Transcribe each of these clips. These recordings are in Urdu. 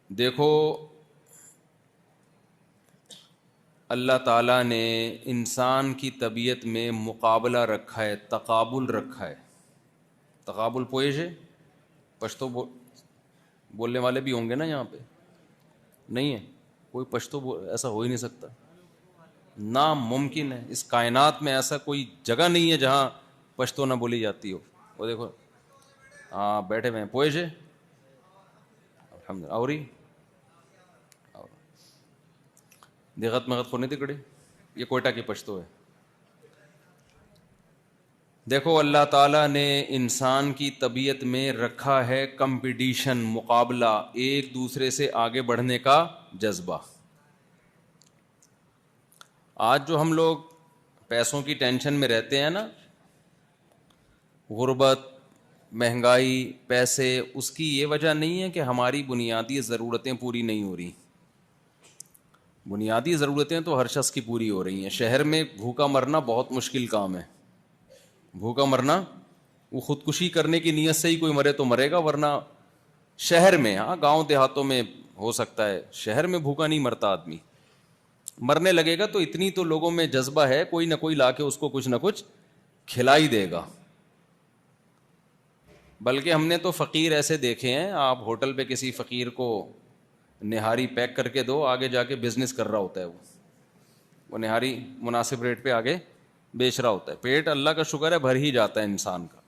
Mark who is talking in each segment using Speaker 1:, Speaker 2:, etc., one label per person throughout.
Speaker 1: دیکھو اللہ تعالیٰ نے انسان کی طبیعت میں مقابلہ رکھا ہے، تقابل رکھا ہے. تقابل پوئے پشتو بولنے والے بھی ہوں گے نا یہاں پہ؟ نہیں ہے کوئی پشتو ایسا ہو ہی نہیں سکتا، ناممکن ہے. اس کائنات میں ایسا کوئی جگہ نہیں ہے جہاں پشتو نہ بولی جاتی ہو. وہ دیکھو ہاں بیٹھے ہوئے ہیں پوئے الحمد للہ. اوری دیغت مغت کو نہیں دکڑی، یہ کوئٹہ کی پشتو ہے. دیکھو اللہ تعالیٰ نے انسان کی طبیعت میں رکھا ہے کمپٹیشن، مقابلہ، ایک دوسرے سے آگے بڑھنے کا جذبہ. آج جو ہم لوگ پیسوں کی ٹینشن میں رہتے ہیں نا، غربت، مہنگائی، پیسے، اس کی یہ وجہ نہیں ہے کہ ہماری بنیادی ضرورتیں پوری نہیں ہو رہی. بنیادی ضرورتیں تو ہر شخص کی پوری ہو رہی ہیں. شہر میں بھوکا مرنا بہت مشکل کام ہے. بھوکا مرنا، وہ خودکشی کرنے کی نیت سے ہی کوئی مرے تو مرے گا، ورنہ شہر میں، ہاں گاؤں دیہاتوں میں ہو سکتا ہے، شہر میں بھوکا نہیں مرتا آدمی. مرنے لگے گا تو اتنی تو لوگوں میں جذبہ ہے، کوئی نہ کوئی لا کے اس کو کچھ نہ کچھ کھلا ہی دے گا. بلکہ ہم نے تو فقیر ایسے دیکھے ہیں، آپ ہوٹل پہ کسی فقیر کو نہاری پیک کر کے دو، آگے جا کے بزنس کر رہا ہوتا ہے. وہ نہاری مناسب ریٹ پہ آگے بیچ رہا ہوتا ہے. پیٹ اللہ کا شکر ہے بھر ہی جاتا ہے انسان کا.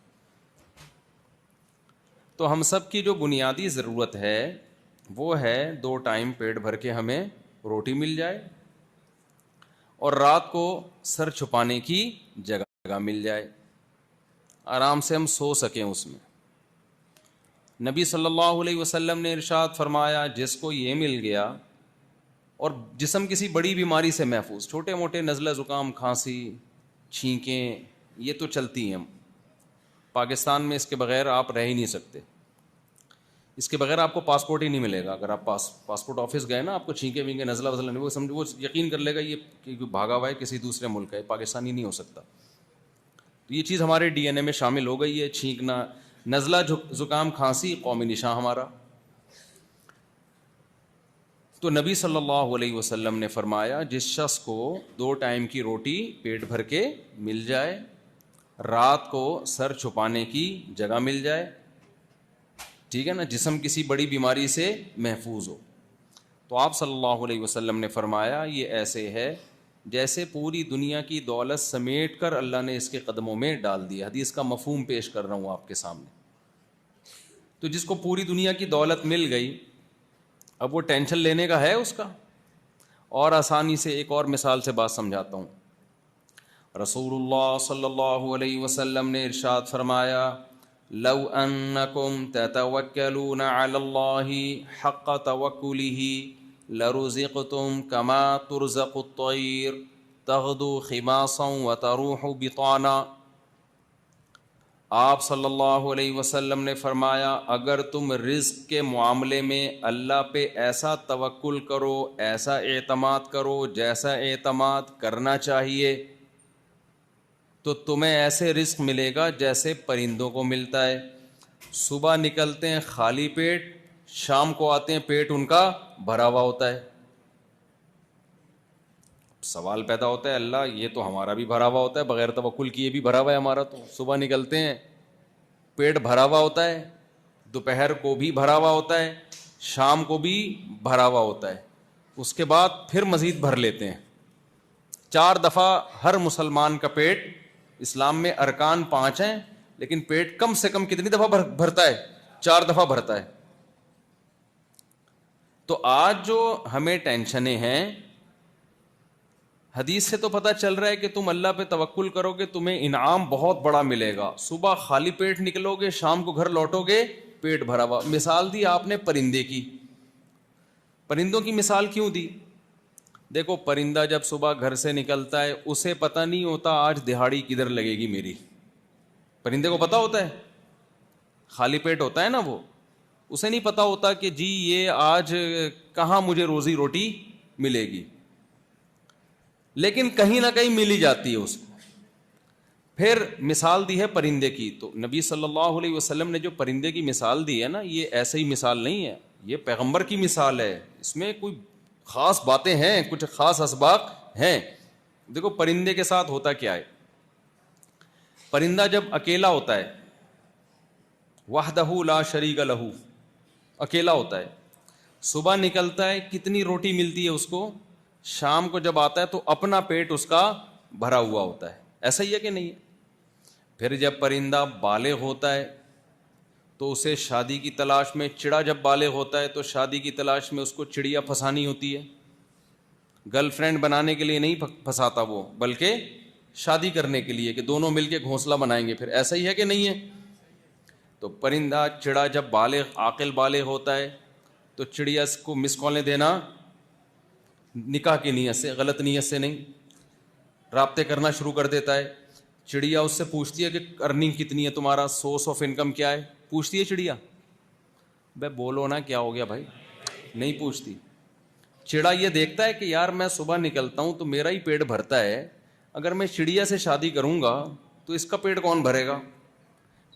Speaker 1: تو ہم سب کی جو بنیادی ضرورت ہے وہ ہے 2 ٹائم پیٹ بھر کے ہمیں روٹی مل جائے اور رات کو سر چھپانے کی جگہ مل جائے، آرام سے ہم سو سکیں اس میں. نبی صلی اللہ علیہ وسلم نے ارشاد فرمایا جس کو یہ مل گیا اور جسم کسی بڑی بیماری سے محفوظ، چھوٹے موٹے نزلہ زکام، کھانسی، چھینکیں، یہ تو چلتی ہیں. پاکستان میں اس کے بغیر آپ رہ ہی نہیں سکتے. اس کے بغیر آپ کو پاسپورٹ ہی نہیں ملے گا. اگر آپ پاسپورٹ آفس گئے نا، آپ کو چھینکیں وینکیں نزلہ وزلہ نہیں، وہ سمجھ، وہ یقین کر لے گا یہ کہ بھاگا ہوا ہے کسی دوسرے ملک ہے، پاکستانی نہیں ہو سکتا. تو یہ چیز ہمارے ڈی این اے میں شامل ہو گئی ہے. چھینکنا، نزلہ زکام، کھانسی قومی نشان ہمارا. تو نبی صلی اللہ علیہ وسلم نے فرمایا جس شخص کو 2 ٹائم کی روٹی پیٹ بھر کے مل جائے، رات کو سر چھپانے کی جگہ مل جائے، ٹھیک ہے نا، جسم کسی بڑی بیماری سے محفوظ ہو، تو آپ صلی اللہ علیہ وسلم نے فرمایا یہ ایسے ہے جیسے پوری دنیا کی دولت سمیٹ کر اللہ نے اس کے قدموں میں ڈال دیا. حدیث کا مفہوم پیش کر رہا ہوں آپ کے سامنے. تو جس کو پوری دنیا کی دولت مل گئی، اب وہ ٹینشن لینے کا ہے اس کا؟ اور آسانی سے ایک اور مثال سے بات سمجھاتا ہوں. رسول اللہ صلی اللہ علیہ وسلم نے ارشاد فرمایا لو انکم تتوکلون علی اللہ حق توکلہ لرزقتم کما ترزق الطیر تغدو خماصا وتروح بطانا. آپ صلی اللہ علیہ وسلم نے فرمایا اگر تم رزق کے معاملے میں اللہ پہ ایسا توکل کرو، ایسا اعتماد کرو جیسا اعتماد کرنا چاہیے، تو تمہیں ایسے رزق ملے گا جیسے پرندوں کو ملتا ہے. صبح نکلتے ہیں خالی پیٹ، شام کو آتے ہیں پیٹ ان کا بھرا ہوا ہوتا ہے. سوال پیدا ہوتا ہے اللہ یہ تو ہمارا بھی بھرا ہوا ہوتا ہے، بغیر توکل کیے بھی بھرا ہوا ہے ہمارا. تو صبح نکلتے ہیں پیٹ بھرا ہوا ہوتا ہے، دوپہر کو بھی بھرا ہوا ہوتا ہے، شام کو بھی بھرا ہوا ہوتا ہے، اس کے بعد پھر مزید بھر لیتے ہیں. 4 دفعہ ہر مسلمان کا پیٹ، اسلام میں ارکان 5 ہیں لیکن پیٹ کم سے کم کتنی دفعہ بھرتا ہے؟ 4 دفعہ بھرتا ہے. تو آج جو ہمیں ٹینشنیں ہیں، حدیث سے تو پتہ چل رہا ہے کہ تم اللہ پہ توکل کرو گے تمہیں انعام بہت بڑا ملے گا. صبح خالی پیٹ نکلو گے، شام کو گھر لوٹو گے پیٹ بھرا ہوا. مثال دی آپ نے پرندے کی. پرندوں کی مثال کیوں دی؟ دیکھو پرندہ جب صبح گھر سے نکلتا ہے اسے پتہ نہیں ہوتا آج دہاڑی کدھر لگے گی میری. پرندے کو پتہ ہوتا ہے؟ خالی پیٹ ہوتا ہے نا وہ، اسے نہیں پتہ ہوتا کہ جی یہ آج کہاں مجھے روزی روٹی ملے گی، لیکن کہیں نہ کہیں مل ہی جاتی ہے اس کو. پھر مثال دی ہے پرندے کی. تو نبی صلی اللہ علیہ وسلم نے جو پرندے کی مثال دی ہے نا، یہ ایسے ہی مثال نہیں ہے. یہ پیغمبر کی مثال ہے, اس میں کوئی خاص باتیں ہیں, کچھ خاص اسباق ہیں. دیکھو پرندے کے ساتھ ہوتا کیا ہے, پرندہ جب اکیلا ہوتا ہے, وحدہ لا شریک لہ, اکیلا ہوتا ہے, صبح نکلتا ہے, کتنی روٹی ملتی ہے اس کو, شام کو جب آتا ہے تو اپنا پیٹ اس کا بھرا ہوا ہوتا ہے. ایسا ہی ہے کہ نہیں ہے؟ پھر جب پرندہ بالغ ہوتا ہے تو اسے شادی کی تلاش میں, چڑا جب بالغ ہوتا ہے تو شادی کی تلاش میں اس کو چڑیا پھنسانی ہوتی ہے. گرل فرینڈ بنانے کے لیے نہیں پھنساتا وہ, بلکہ شادی کرنے کے لیے کہ دونوں مل کے گھونسلہ بنائیں گے. پھر ایسا ہی ہے کہ نہیں ہے؟ تو پرندہ چڑا جب بالغ عاقل بالغ ہوتا ہے تو چڑیا کو مس کالیں دینا نکاح کی نیت سے, غلط نیت سے نہیں, رابطے کرنا شروع کر دیتا ہے. چڑیا اس سے پوچھتی ہے کہ ارننگ کتنی ہے تمہارا, سورس آف انکم کیا ہے, پوچھتی ہے چڑیا؟ بھائی بولو نا کیا ہو گیا بھائی, نہیں پوچھتی. چڑا یہ دیکھتا ہے کہ یار میں صبح نکلتا ہوں تو میرا ہی پیٹ بھرتا ہے, اگر میں چڑیا سے شادی کروں گا تو اس کا پیٹ کون بھرے گا؟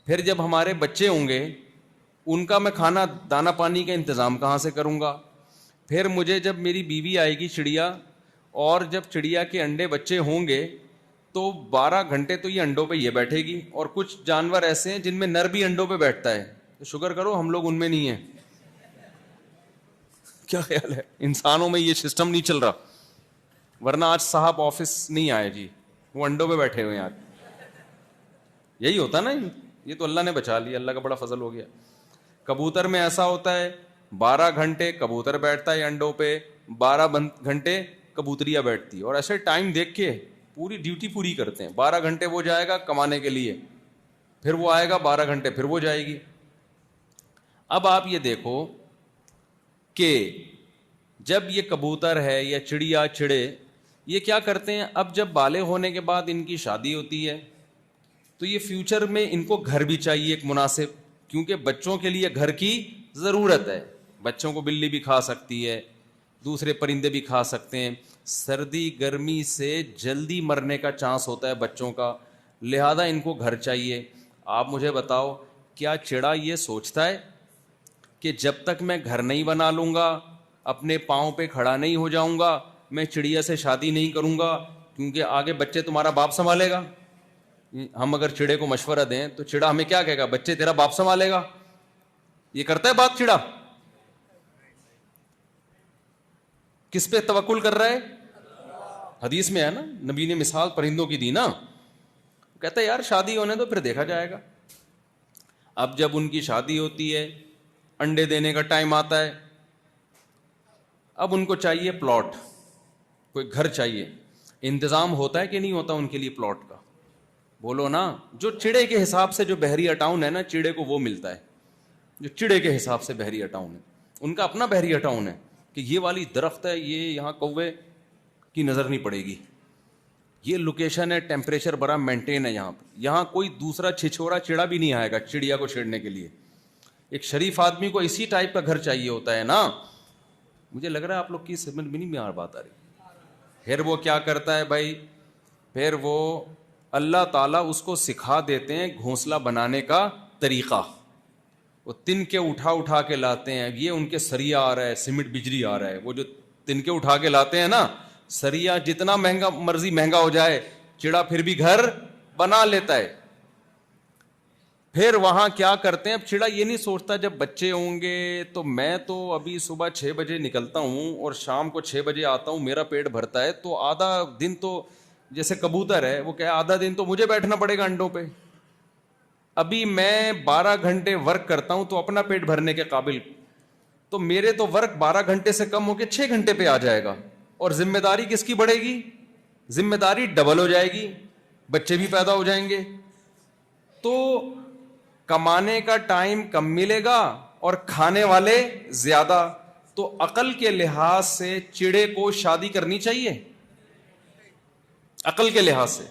Speaker 1: پھر جب ہمارے بچے ہوں گے ان کا میں کھانا دانا پانی کا انتظام کہاں سے کروں گا؟ پھر مجھے جب میری بیوی آئے گی چڑیا, اور جب چڑیا کے انڈے بچے ہوں گے تو 12 گھنٹے تو یہ انڈوں پہ یہ بیٹھے گی, اور کچھ جانور ایسے ہیں جن میں نر بھی انڈوں پہ بیٹھتا ہے, تو شکر کرو ہم لوگ ان میں نہیں ہیں. کیا خیال ہے, انسانوں میں یہ سسٹم نہیں چل رہا, ورنہ آج صاحب آفس نہیں آئے جی, وہ انڈوں پہ بیٹھے ہوئے ہیں آج. یہی ہوتا نا, یہ تو اللہ نے بچا لیا, اللہ کا بڑا فضل ہو گیا. کبوتر میں ایسا ہوتا ہے 12 گھنٹے کبوتر بیٹھتا ہے انڈوں پہ, 12 گھنٹے کبوتریاں بیٹھتی, اور ایسے ٹائم دیکھ کے پوری ڈیوٹی پوری کرتے ہیں. 12 گھنٹے وہ جائے گا کمانے کے لیے, پھر وہ آئے گا 12 گھنٹے پھر وہ جائے گی. اب آپ یہ دیکھو کہ جب یہ کبوتر ہے یا چڑیا چڑے یہ کیا کرتے ہیں, اب جب بالغ ہونے کے بعد ان کی شادی ہوتی ہے تو یہ فیوچر میں ان کو گھر بھی چاہیے ایک مناسب, کیونکہ بچوں کے لیے گھر کی ضرورت ہے. بچوں کو بلی بھی کھا سکتی ہے, دوسرے پرندے بھی کھا سکتے ہیں, سردی گرمی سے جلدی مرنے کا چانس ہوتا ہے بچوں کا, لہذا ان کو گھر چاہیے. آپ مجھے بتاؤ کیا چڑا یہ سوچتا ہے کہ جب تک میں گھر نہیں بنا لوں گا, اپنے پاؤں پہ کھڑا نہیں ہو جاؤں گا, میں چڑیا سے شادی نہیں کروں گا کیونکہ آگے بچے تمہارا باپ سنبھالے گا؟ ہم اگر چڑے کو مشورہ دیں تو چڑا ہمیں کیا کہے گا, بچے تیرا باپ سنبھالے گا. یہ کرتا ہے بات چڑا؟ کس پہ توکل کر رہا ہے؟ حدیث میں ہے نا, نبی نے مثال پرندوں کی دی نا, کہتا ہے یار شادی ہونے دو پھر دیکھا جائے گا. اب جب ان کی شادی ہوتی ہے, انڈے دینے کا ٹائم آتا ہے, اب ان کو چاہیے پلاٹ, کوئی گھر چاہیے. انتظام ہوتا ہے کہ نہیں ہوتا ان کے لیے پلاٹ کا؟ بولو نا. جو چڑے کے حساب سے جو بحریہ ٹاؤن ہے نا, چڑے کو وہ ملتا ہے جو چڑے کے حساب سے بحریہ ٹاؤن ہے. ان کا اپنا بحریہ ٹاؤن ہے کہ یہ والی درخت ہے, یہ یہاں کوے کی نظر نہیں پڑے گی, یہ لوکیشن ہے, ٹیمپریچر بڑا مینٹین ہے یہاں پہ, یہاں کوئی دوسرا چھچھورا چڑا بھی نہیں آئے گا چڑیا کو چھیڑنے کے لیے. ایک شریف آدمی کو اسی ٹائپ کا گھر چاہیے ہوتا ہے نا. مجھے لگ رہا ہے آپ لوگ کی سمجھ میں نہیں بات آ رہی. پھر وہ کیا کرتا ہے بھائی, پھر وہ اللہ تعالیٰ اس کو سکھا دیتے ہیں گھونسلہ بنانے کا طریقہ. وہ تن کے اٹھا کے لاتے ہیں, یہ ان کے سریا آ رہا ہے, سیمنٹ بجری آ رہا ہے, وہ جو تن کے اٹھا کے لاتے ہیں نا, سریا جتنا مہنگا مرضی مہنگا ہو جائے, چڑا پھر بھی گھر بنا لیتا ہے. پھر وہاں کیا کرتے ہیں, اب چڑا یہ نہیں سوچتا جب بچے ہوں گے تو میں تو ابھی صبح 6 بجے نکلتا ہوں اور شام کو 6 بجے آتا ہوں, میرا پیٹ بھرتا ہے, تو آدھا دن تو جیسے کبوتر ہے وہ کہے آدھا دن تو مجھے بیٹھنا پڑے گا انڈوں پہ. ابھی میں 12 گھنٹے ورک کرتا ہوں تو اپنا پیٹ بھرنے کے قابل, تو میرے تو ورک 12 گھنٹے سے کم ہو کے 6 گھنٹے پہ آ جائے گا, اور ذمہ داری کس کی بڑھے گی؟ ذمہ داری ڈبل ہو جائے گی, بچے بھی پیدا ہو جائیں گے, تو کمانے کا ٹائم کم ملے گا اور کھانے والے زیادہ. تو عقل کے لحاظ سے چڑے کو شادی کرنی چاہیے, عقل کے لحاظ سے.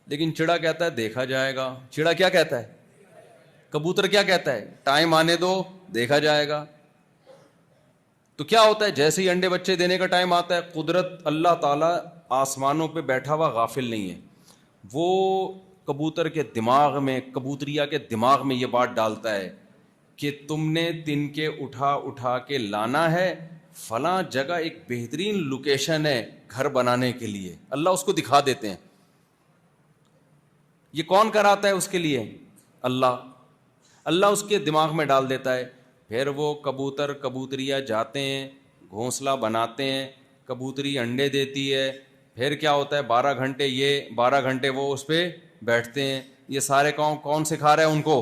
Speaker 1: لیکن چڑا کہتا ہے دیکھا جائے گا. چڑا کیا کہتا ہے؟ کبوتر کیا کہتا ہے؟ ٹائم آنے دو دیکھا جائے گا. تو کیا ہوتا ہے, جیسے ہی انڈے بچے دینے کا ٹائم آتا ہے, قدرت اللہ تعالیٰ آسمانوں پہ بیٹھا ہوا غافل نہیں ہے, وہ کبوتر کے دماغ میں, کبوتریا کے دماغ میں یہ بات ڈالتا ہے کہ تم نے تنکے اٹھا اٹھا کے لانا ہے، فلاں جگہ ایک بہترین لوکیشن ہے گھر بنانے کے لیے، اللہ اس کو دکھا دیتے ہیں. یہ کون کراتا ہے اس کے لیے؟ اللہ اس کے دماغ میں ڈال دیتا ہے. پھر وہ کبوتر کبوتریاں جاتے ہیں، گھونسلہ بناتے ہیں، کبوتری انڈے دیتی ہے، پھر کیا ہوتا ہے 12 گھنٹے یہ 12 گھنٹے وہ اس پہ بیٹھتے ہیں. یہ سارے کام کون سکھا رہا ہے ان کو؟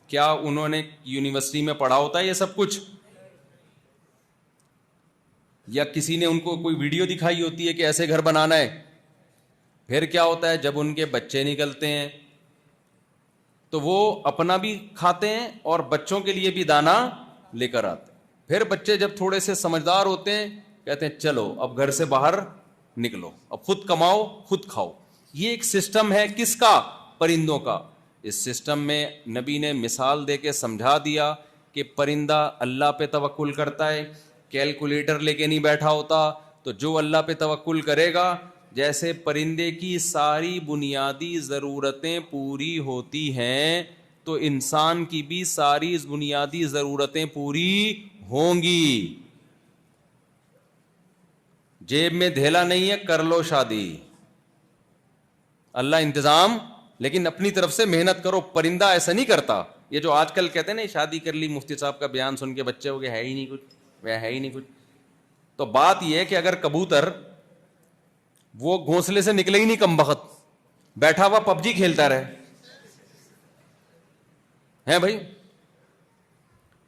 Speaker 1: کیا انہوں نے یونیورسٹی میں پڑھا ہوتا ہے یہ سب کچھ؟ یا کسی نے ان کو کوئی ویڈیو دکھائی ہوتی ہے کہ ایسے گھر بنانا ہے؟ پھر کیا ہوتا ہے جب ان کے بچے نکلتے ہیں تو وہ اپنا بھی کھاتے ہیں اور بچوں کے لیے بھی دانا لے کر آتے ہیں. پھر بچے جب تھوڑے سے سمجھدار ہوتے ہیں کہتے ہیں چلو اب گھر سے باہر نکلو، اب خود کماؤ خود کھاؤ. یہ ایک سسٹم ہے کس کا؟ پرندوں کا. اس سسٹم میں نبی نے مثال دے کے سمجھا دیا کہ پرندہ اللہ پہ توکل کرتا ہے، کیلکولیٹر لے کے نہیں بیٹھا ہوتا. تو جو اللہ پہ توکل کرے گا، جیسے پرندے کی ساری بنیادی ضرورتیں پوری ہوتی ہیں تو انسان کی بھی ساری بنیادی ضرورتیں پوری ہوں گی. جیب میں دھیلا نہیں ہے، کر لو شادی، اللہ انتظام، لیکن اپنی طرف سے محنت کرو. پرندہ ایسا نہیں کرتا. یہ جو آج کل کہتے ہیں نا شادی کر لی، مفتی صاحب کا بیان سن کے بچے ہو گئے، ہے ہی نہیں کچھ، وہ ہے ہی نہیں کچھ. تو بات یہ ہے کہ اگر کبوتر وہ گھونسلے سے نکلے ہی نہیں، کم بخت بیٹھا ہوا پب جی کھیلتا رہے ہیں بھائی،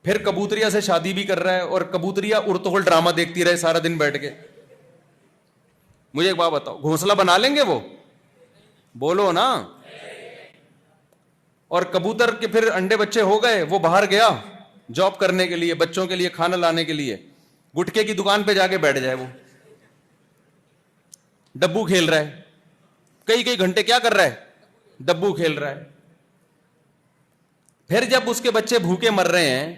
Speaker 1: پھر کبوتریا سے شادی بھی کر رہا ہے اور کبوتریا ارطغرل ڈرامہ دیکھتی رہے سارا دن بیٹھ کے. مجھے ایک بات بتاؤ، گھونسلہ بنا لیں گے وہ؟ بولو نا. اور کبوتر کے پھر انڈے بچے ہو گئے، وہ باہر گیا جاب کرنے کے لیے، بچوں کے لیے کھانا لانے کے لیے، گٹکے کی دکان پہ جا کے بیٹھ جائے، وہ ڈبو کھیل رہا ہے، کئی گھنٹے کیا کر رہا ہے؟ ڈبو کھیل رہا ہے. پھر جب اس کے بچے بھوکے مر رہے ہیں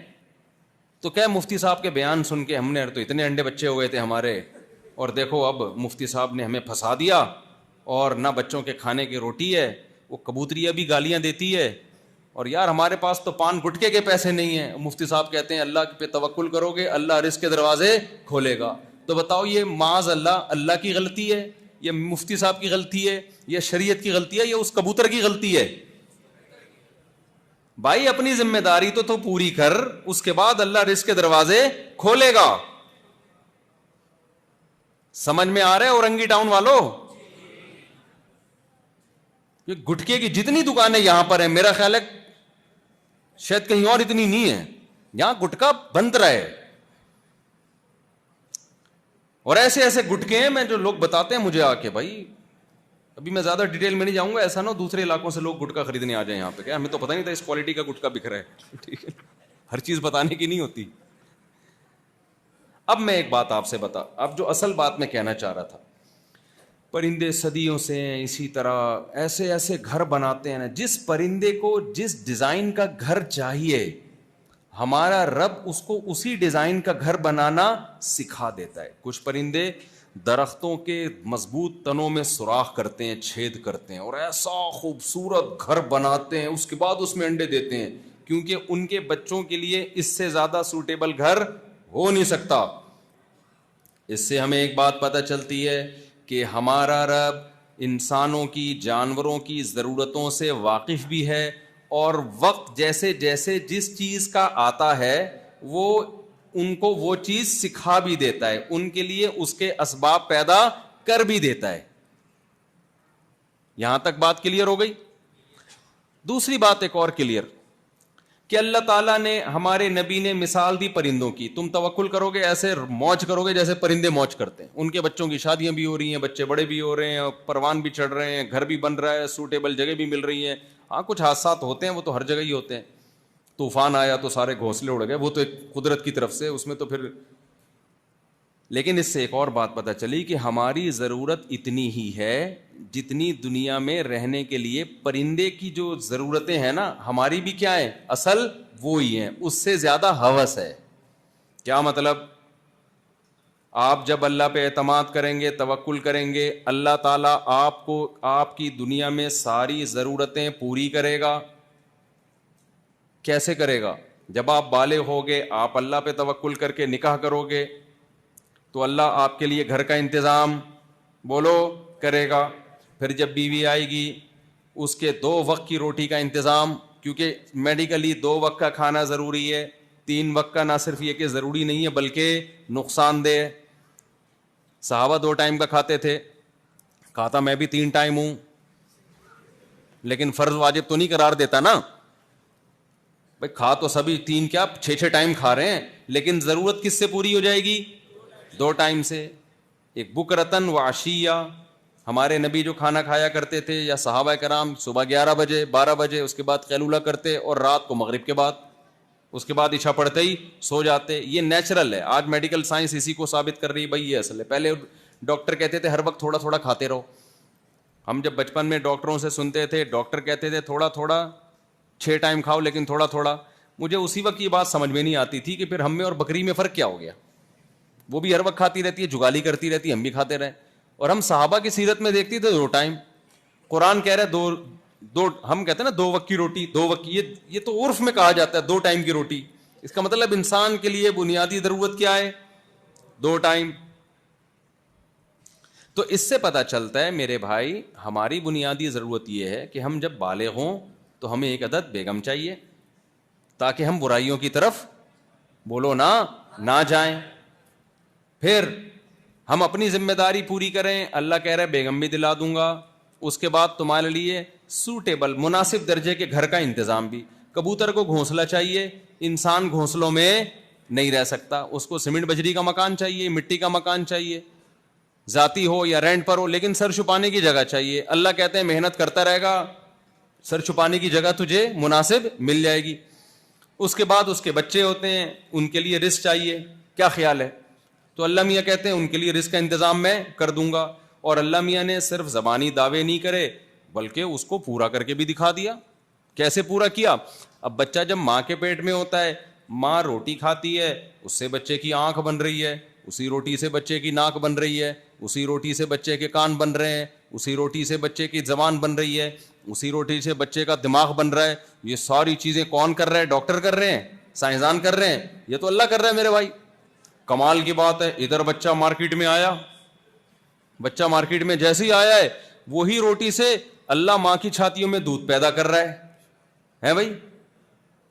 Speaker 1: تو کیا مفتی صاحب کے بیان سن کے ہم نے تو اتنے انڈے بچے ہو گئے تھے ہمارے، اور دیکھو اب مفتی صاحب نے ہمیں پھنسا دیا اور نہ بچوں کے کھانے کی روٹی ہے. وہ کبوتریاں بھی گالیاں دیتی ہے، اور یار ہمارے پاس تو پان گٹکے کے پیسے نہیں ہیں. مفتی صاحب کہتے ہیں اللہ پہ توکل کرو گے اللہ رزق کے دروازے کھولے گا. تو بتاؤ یہ معاذ اللہ کی غلطی ہے، یہ مفتی صاحب کی غلطی ہے، یہ شریعت کی غلطی ہے، یہ اس کبوتر کی غلطی ہے؟ بھائی اپنی ذمہ داری تو پوری کر، اس کے بعد اللہ رزق کے دروازے کھولے گا. سمجھ میں آ رہا ہے اورنگی ٹاؤن والوں؟ گٹکے کی جتنی دکانیں یہاں پر ہیں، میرا خیال ہے شاید کہیں اور اتنی نہیں ہے، یہاں گٹکا بند رہا ہے. اور ایسے ایسے گٹکے ہیں میں جو لوگ بتاتے ہیں مجھے آ کے، بھائی ابھی میں زیادہ ڈیٹیل میں نہیں جاؤں گا، ایسا نہ دوسرے علاقوں سے لوگ گٹکا خریدنے آ جائیں یہاں پہ، کیا ہمیں تو پتہ نہیں تھا اس کوالٹی کا گٹکا بک رہا ہے. ٹھیک ہے، ہر چیز بتانے کی نہیں ہوتی. اب میں ایک بات آپ سے اب جو اصل بات میں کہنا چاہ رہا تھا، پرندے صدیوں سے اسی طرح ایسے ایسے گھر بناتے ہیں نا، جس پرندے کو جس ڈیزائن کا گھر چاہیے ہمارا رب اس کو اسی ڈیزائن کا گھر بنانا سکھا دیتا ہے. کچھ پرندے درختوں کے مضبوط تنوں میں سوراخ کرتے ہیں، چھید کرتے ہیں اور ایسا خوبصورت گھر بناتے ہیں، اس کے بعد اس میں انڈے دیتے ہیں، کیونکہ ان کے بچوں کے لیے اس سے زیادہ سوٹیبل گھر ہو نہیں سکتا. اس سے ہمیں ایک بات پتہ چلتی ہے کہ ہمارا رب انسانوں کی، جانوروں کی ضرورتوں سے واقف بھی ہے، اور وقت جیسے جیسے جس چیز کا آتا ہے وہ ان کو وہ چیز سکھا بھی دیتا ہے، ان کے لیے اس کے اسباب پیدا کر بھی دیتا ہے. یہاں تک بات کلیئر ہو گئی؟ دوسری بات ایک اور کلیئر، کہ اللہ تعالیٰ نے ہمارے نبی نے مثال دی پرندوں کی. تم توکل کرو گے، ایسے موج کرو گے جیسے پرندے موج کرتے ہیں. ان کے بچوں کی شادیاں بھی ہو رہی ہیں، بچے بڑے بھی ہو رہے ہیں، پروان بھی چڑھ رہے ہیں، گھر بھی بن رہا ہے، سوٹیبل جگہ بھی مل رہی ہیں. ہاں کچھ حادثات ہوتے ہیں، وہ تو ہر جگہ ہی ہوتے ہیں. طوفان آیا تو سارے گھونسلے اڑ گئے، وہ تو ایک قدرت کی طرف سے، اس میں تو پھر. لیکن اس سے ایک اور بات پتہ چلی کہ ہماری ضرورت اتنی ہی ہے جتنی دنیا میں رہنے کے لیے پرندے کی جو ضرورتیں ہیں نا، ہماری بھی کیا ہیں؟ اصل وہی ہیں، اس سے زیادہ ہوس ہے. کیا مطلب؟ آپ جب اللہ پہ اعتماد کریں گے، توکل کریں گے، اللہ تعالیٰ آپ کو آپ کی دنیا میں ساری ضرورتیں پوری کرے گا. کیسے کرے گا؟ جب آپ بالغ ہوگے, آپ اللہ پہ توکل کر کے نکاح کرو گے تو اللہ آپ کے لیے گھر کا انتظام بولو کرے گا. پھر جب بیوی آئے گی اس کے 2 وقت کی روٹی کا انتظام, کیونکہ میڈیکلی 2 وقت کا کھانا ضروری ہے. 3 وقت کا نہ صرف یہ کہ ضروری نہیں ہے بلکہ نقصان دہ. صحابہ 2 ٹائم کا کھاتے تھے, کہا تھا میں بھی 3 ٹائم ہوں, لیکن فرض واجب تو نہیں قرار دیتا نا بھائی. کھا تو سبھی 3 کیا 6 ٹائم کھا رہے ہیں, لیکن ضرورت کس سے پوری ہو جائے گی؟ 2 ٹائم سے. ایک بکرتن و عشیہ, ہمارے نبی جو کھانا کھایا کرتے تھے یا صحابہ کرام, صبح 11 بجے 12 بجے, اس کے بعد قیلولہ کرتے اور رات کو مغرب کے بعد, اس کے بعد عشاء پڑھتے ہی سو جاتے. یہ نیچرل ہے. آج میڈیکل سائنس اسی کو ثابت کر رہی ہے بھائی یہ اصل ہے. پہلے ڈاکٹر کہتے تھے ہر وقت تھوڑا تھوڑا کھاتے رہو. ہم جب بچپن میں ڈاکٹروں سے سنتے تھے, ڈاکٹر کہتے تھے تھوڑا تھوڑا 6 ٹائم کھاؤ لیکن تھوڑا تھوڑا. مجھے اسی وقت یہ بات سمجھ میں نہیں آتی تھی کہ پھر ہم میں اور بکری میں فرق کیا ہو گیا. وہ بھی ہر وقت کھاتی رہتی ہے, جگالی کرتی رہتی ہے, ہم بھی کھاتے رہے. اور ہم صحابہ کی سیرت میں دیکھتی تھے 2 ٹائم. قرآن کہہ رہے دو ہم کہتے ہیں نا 2 وقت کی روٹی, 2 وقت یہ تو عرف میں کہا جاتا ہے 2 ٹائم کی روٹی. اس کا مطلب انسان کے لیے بنیادی ضرورت کیا ہے؟ 2 ٹائم. تو اس سے پتہ چلتا ہے میرے بھائی ہماری بنیادی ضرورت یہ ہے کہ ہم جب بالغ ہوں تو ہمیں ایک عدد بیگم چاہیے تاکہ ہم برائیوں کی طرف بولو نہ جائیں. پھر ہم اپنی ذمہ داری پوری کریں. اللہ کہہ رہے بیگم بھی دلا دوں گا, اس کے بعد تمہارے لیے سوٹیبل مناسب درجے کے گھر کا انتظام بھی. کبوتر کو گھونسلہ چاہیے, انسان گھونسلوں میں نہیں رہ سکتا. اس کو سیمنٹ بجری کا مکان چاہیے, مٹی کا مکان چاہیے, ذاتی ہو یا رینٹ پر ہو, لیکن سر چھپانے کی جگہ چاہیے. اللہ کہتے ہیں محنت کرتا رہے گا, سر چھپانے کی جگہ تجھے مناسب مل جائے گی. اس کے بعد اس کے بچے ہوتے ہیں, ان کے لیے رزق چاہیے. کیا خیال ہے؟ تو اللہ میاں کہتے ہیں ان کے لیے رزق کا انتظام میں کر دوں گا. اور اللہ میاں نے صرف زبانی دعوے نہیں کرے بلکہ اس کو پورا کر کے بھی دکھا دیا. کیسے پورا کیا؟ اب بچہ جب ماں کے پیٹ میں ہوتا ہے, ماں روٹی کھاتی ہے, اس سے بچے کی آنکھ بن رہی ہے, اسی روٹی سے بچے کی ناک بن رہی ہے, اسی روٹی سے بچے کے کان بن رہے ہیں, اسی روٹی سے بچے کی زبان بن رہی ہے, اسی روٹی سے بچے کا دماغ بن رہا ہے. یہ ساری چیزیں کون کر رہے ہیں؟ ڈاکٹر کر رہے ہیں, سائنسدان کر رہے ہیں, یہ تو اللہ کر رہا ہے میرے بھائی. کمال کی بات ہے, ادھر بچہ مارکیٹ میں آیا, بچہ مارکیٹ میں جیسے ہی آیا ہے وہی روٹی سے اللہ ماں کی چھاتیوں میں دودھ پیدا کر رہا ہے بھائی.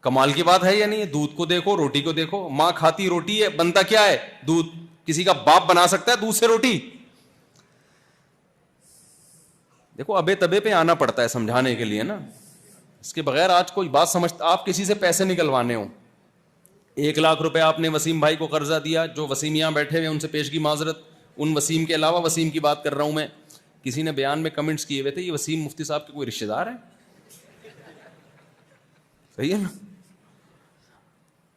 Speaker 1: کمال کی بات ہے یا نہیں؟ دودھ کو دیکھو, روٹی کو دیکھو. ماں کھاتی روٹی ہے, بنتا کیا ہے؟ دودھ. کسی کا باپ بنا سکتا ہے دودھ سے روٹی؟ دیکھو ابے تبے پہ آنا پڑتا ہے سمجھانے کے لیے نا, اس کے بغیر آج کوئی بات سمجھتا. آپ کسی سے پیسے نکلوانے ہوں, 1,00,000 روپے آپ نے وسیم بھائی کو قرضہ دیا, جو وسیم یہاں بیٹھے ہوئے ان سے پیشگی معذرت, ان وسیم کے علاوہ وسیم کی بات کر رہا ہوں میں. کسی نے بیان میں کمنٹس کیے ہوئے تھے یہ وسیم مفتی صاحب کے کوئی رشتہ دار ہے؟ صحیح ہے نا.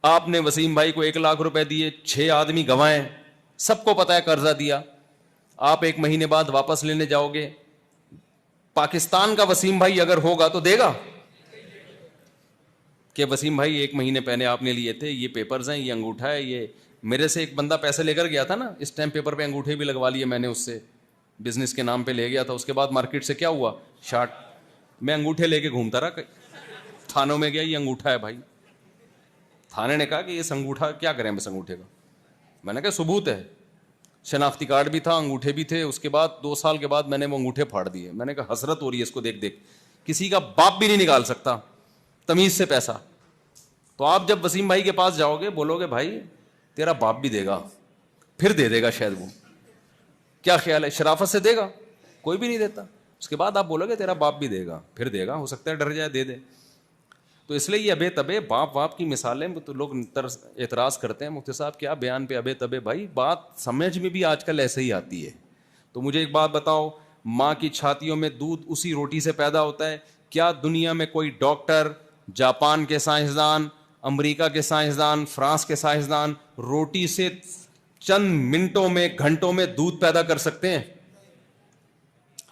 Speaker 1: آپ نے وسیم بھائی کو 1,00,000 روپے دیے, 6 آدمی گنوائے, سب کو پتا ہے قرضہ دیا. آپ 1 مہینے بعد واپس لینے جاؤ گے, پاکستان کا وسیم بھائی اگر ہوگا تو دے گا کہ وسیم بھائی 1 مہینے پہلے آپ نے لیے تھے, یہ پیپرز ہیں, یہ انگوٹھا ہے, یہ میرے سے ایک بندہ پیسے لے کر گیا تھا نا, اس ٹائم پیپر پہ انگوٹھے بھی لگوا لیے میں نے اس سے, بزنس کے نام پہ لے گیا تھا. اس کے بعد مارکیٹ سے کیا ہوا؟ شارٹ. میں انگوٹھے لے کے گھومتا رہا, تھانوں میں گیا, یہ انگوٹھا ہے بھائی. تھانے نے کہا کہ یہ انگوٹھا کیا کریں بس انگوٹھے کا؟ میں نے کہا ثبوت ہے, شناختی کارڈ بھی تھا, انگوٹھے بھی تھے. اس کے بعد 2 سال کے بعد میں نے وہ انگوٹھے پھاڑ دیے. میں نے کہا حسرت ہو رہی ہے اس کو دیکھ دیکھ, کسی کا باپ بھی نہیں نکال سکتا تمیز سے پیسہ. تو آپ جب وسیم بھائی کے پاس جاؤ گے بولو گے بھائی تیرا باپ بھی دے گا, پھر دے دے گا شاید وہ. کیا خیال ہے؟ شرافت سے دے گا؟ کوئی بھی نہیں دیتا. اس کے بعد آپ بولو گے تیرا باپ بھی دے گا, پھر دے گا, ہو سکتا ہے ڈر جائے دے دے. تو اس لیے یہ ابے تبے باپ کی مثالیں تو لوگ اعتراض کرتے ہیں مفتی صاحب کیا بیان پہ ابے تبے. بھائی بات سمجھ میں بھی آج کل ایسے ہی آتی ہے. تو مجھے ایک بات بتاؤ, ماں کی چھاتیوں میں دودھ اسی روٹی سے پیدا ہوتا ہے. کیا دنیا میں کوئی ڈاکٹر, جاپان کے سائنسدان, امریکہ کے سائنسدان, فرانس کے سائنسدان روٹی سے چند منٹوں میں گھنٹوں میں دودھ پیدا کر سکتے ہیں؟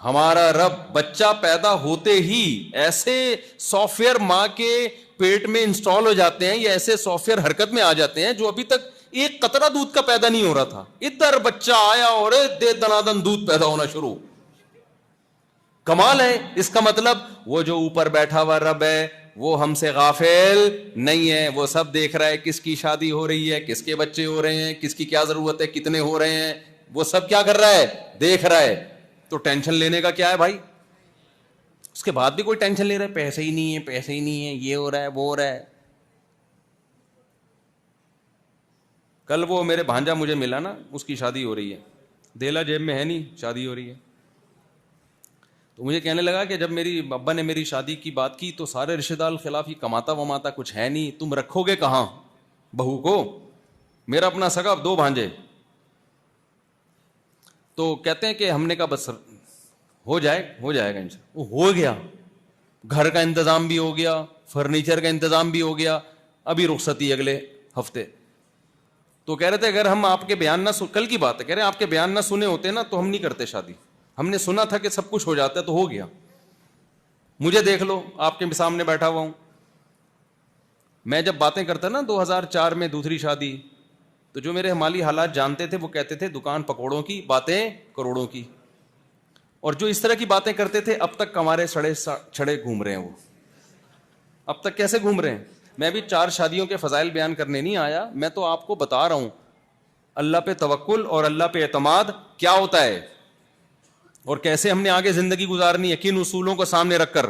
Speaker 1: ہمارا رب بچہ پیدا ہوتے ہی ایسے سافٹ ویئر ماں کے پیٹ میں انسٹال ہو جاتے ہیں, یا ایسے سافٹ ویئر حرکت میں آ جاتے ہیں جو ابھی تک ایک قطرہ دودھ کا پیدا نہیں ہو رہا تھا, ادھر بچہ آیا اور دے دنادن دودھ پیدا ہونا شروع. کمال ہے. اس کا مطلب وہ جو اوپر بیٹھا ہوا رب ہے وہ ہم سے غافل نہیں ہے, وہ سب دیکھ رہا ہے کس کی شادی ہو رہی ہے, کس کے بچے ہو رہے ہیں, کس کی کیا ضرورت ہے, کتنے ہو رہے ہیں, وہ سب کیا کر رہا ہے, دیکھ رہا ہے. تو ٹینشن لینے کا کیا ہے بھائی؟ اس کے بعد بھی کوئی ٹینشن لے رہا ہے, پیسے ہی نہیں ہے, پیسے ہی نہیں ہے, یہ ہو رہا ہے, وہ ہو رہا ہے. کل وہ میرے بھانجا مجھے ملا نا, اس کی شادی ہو رہی ہے, دیلا جیب میں ہے نہیں, شادی ہو رہی ہے. تو مجھے کہنے لگا کہ جب میری ابا نے میری شادی کی بات کی تو سارے رشتے دار خلاف, ہی کماتا وماتا کچھ ہے نہیں, تم رکھو گے کہاں بہو کو؟ میرا اپنا سگا 2 بھانجے. تو کہتے ہیں کہ ہم نے کہا بس ہو جائے گا انشاءاللہ. وہ ہو گیا, گھر کا انتظام بھی ہو گیا, فرنیچر کا انتظام بھی ہو گیا, ابھی رخصتی اگلے ہفتے. تو کہہ رہے تھے اگر ہم آپ کے بیان نہ کل کی بات ہے, کہہ رہے ہیں آپ کے بیان نہ سنے ہوتے نا تو ہم نہیں کرتے شادی. ہم نے سنا تھا کہ سب کچھ ہو جاتا ہے تو ہو گیا. مجھے دیکھ لو, آپ کے سامنے بیٹھا ہوا ہوں. میں جب باتیں کرتا نا 2004 میں دوسری شادی, تو جو میرے مالی حالات جانتے تھے وہ کہتے تھے دکان پکوڑوں کی, باتیں کروڑوں کی. اور جو اس طرح کی باتیں کرتے تھے اب تک کمارے چھڑے گھوم رہے ہیں. وہ اب تک کیسے گھوم رہے ہیں؟ میں بھی 4 شادیوں کے فضائل بیان کرنے نہیں آیا, میں تو آپ کو بتا رہا ہوں اللہ پہ توکل اور اللہ پہ اعتماد کیا ہوتا ہے, اور کیسے ہم نے آگے زندگی گزارنی ہے, کن اصولوں کو سامنے رکھ کر.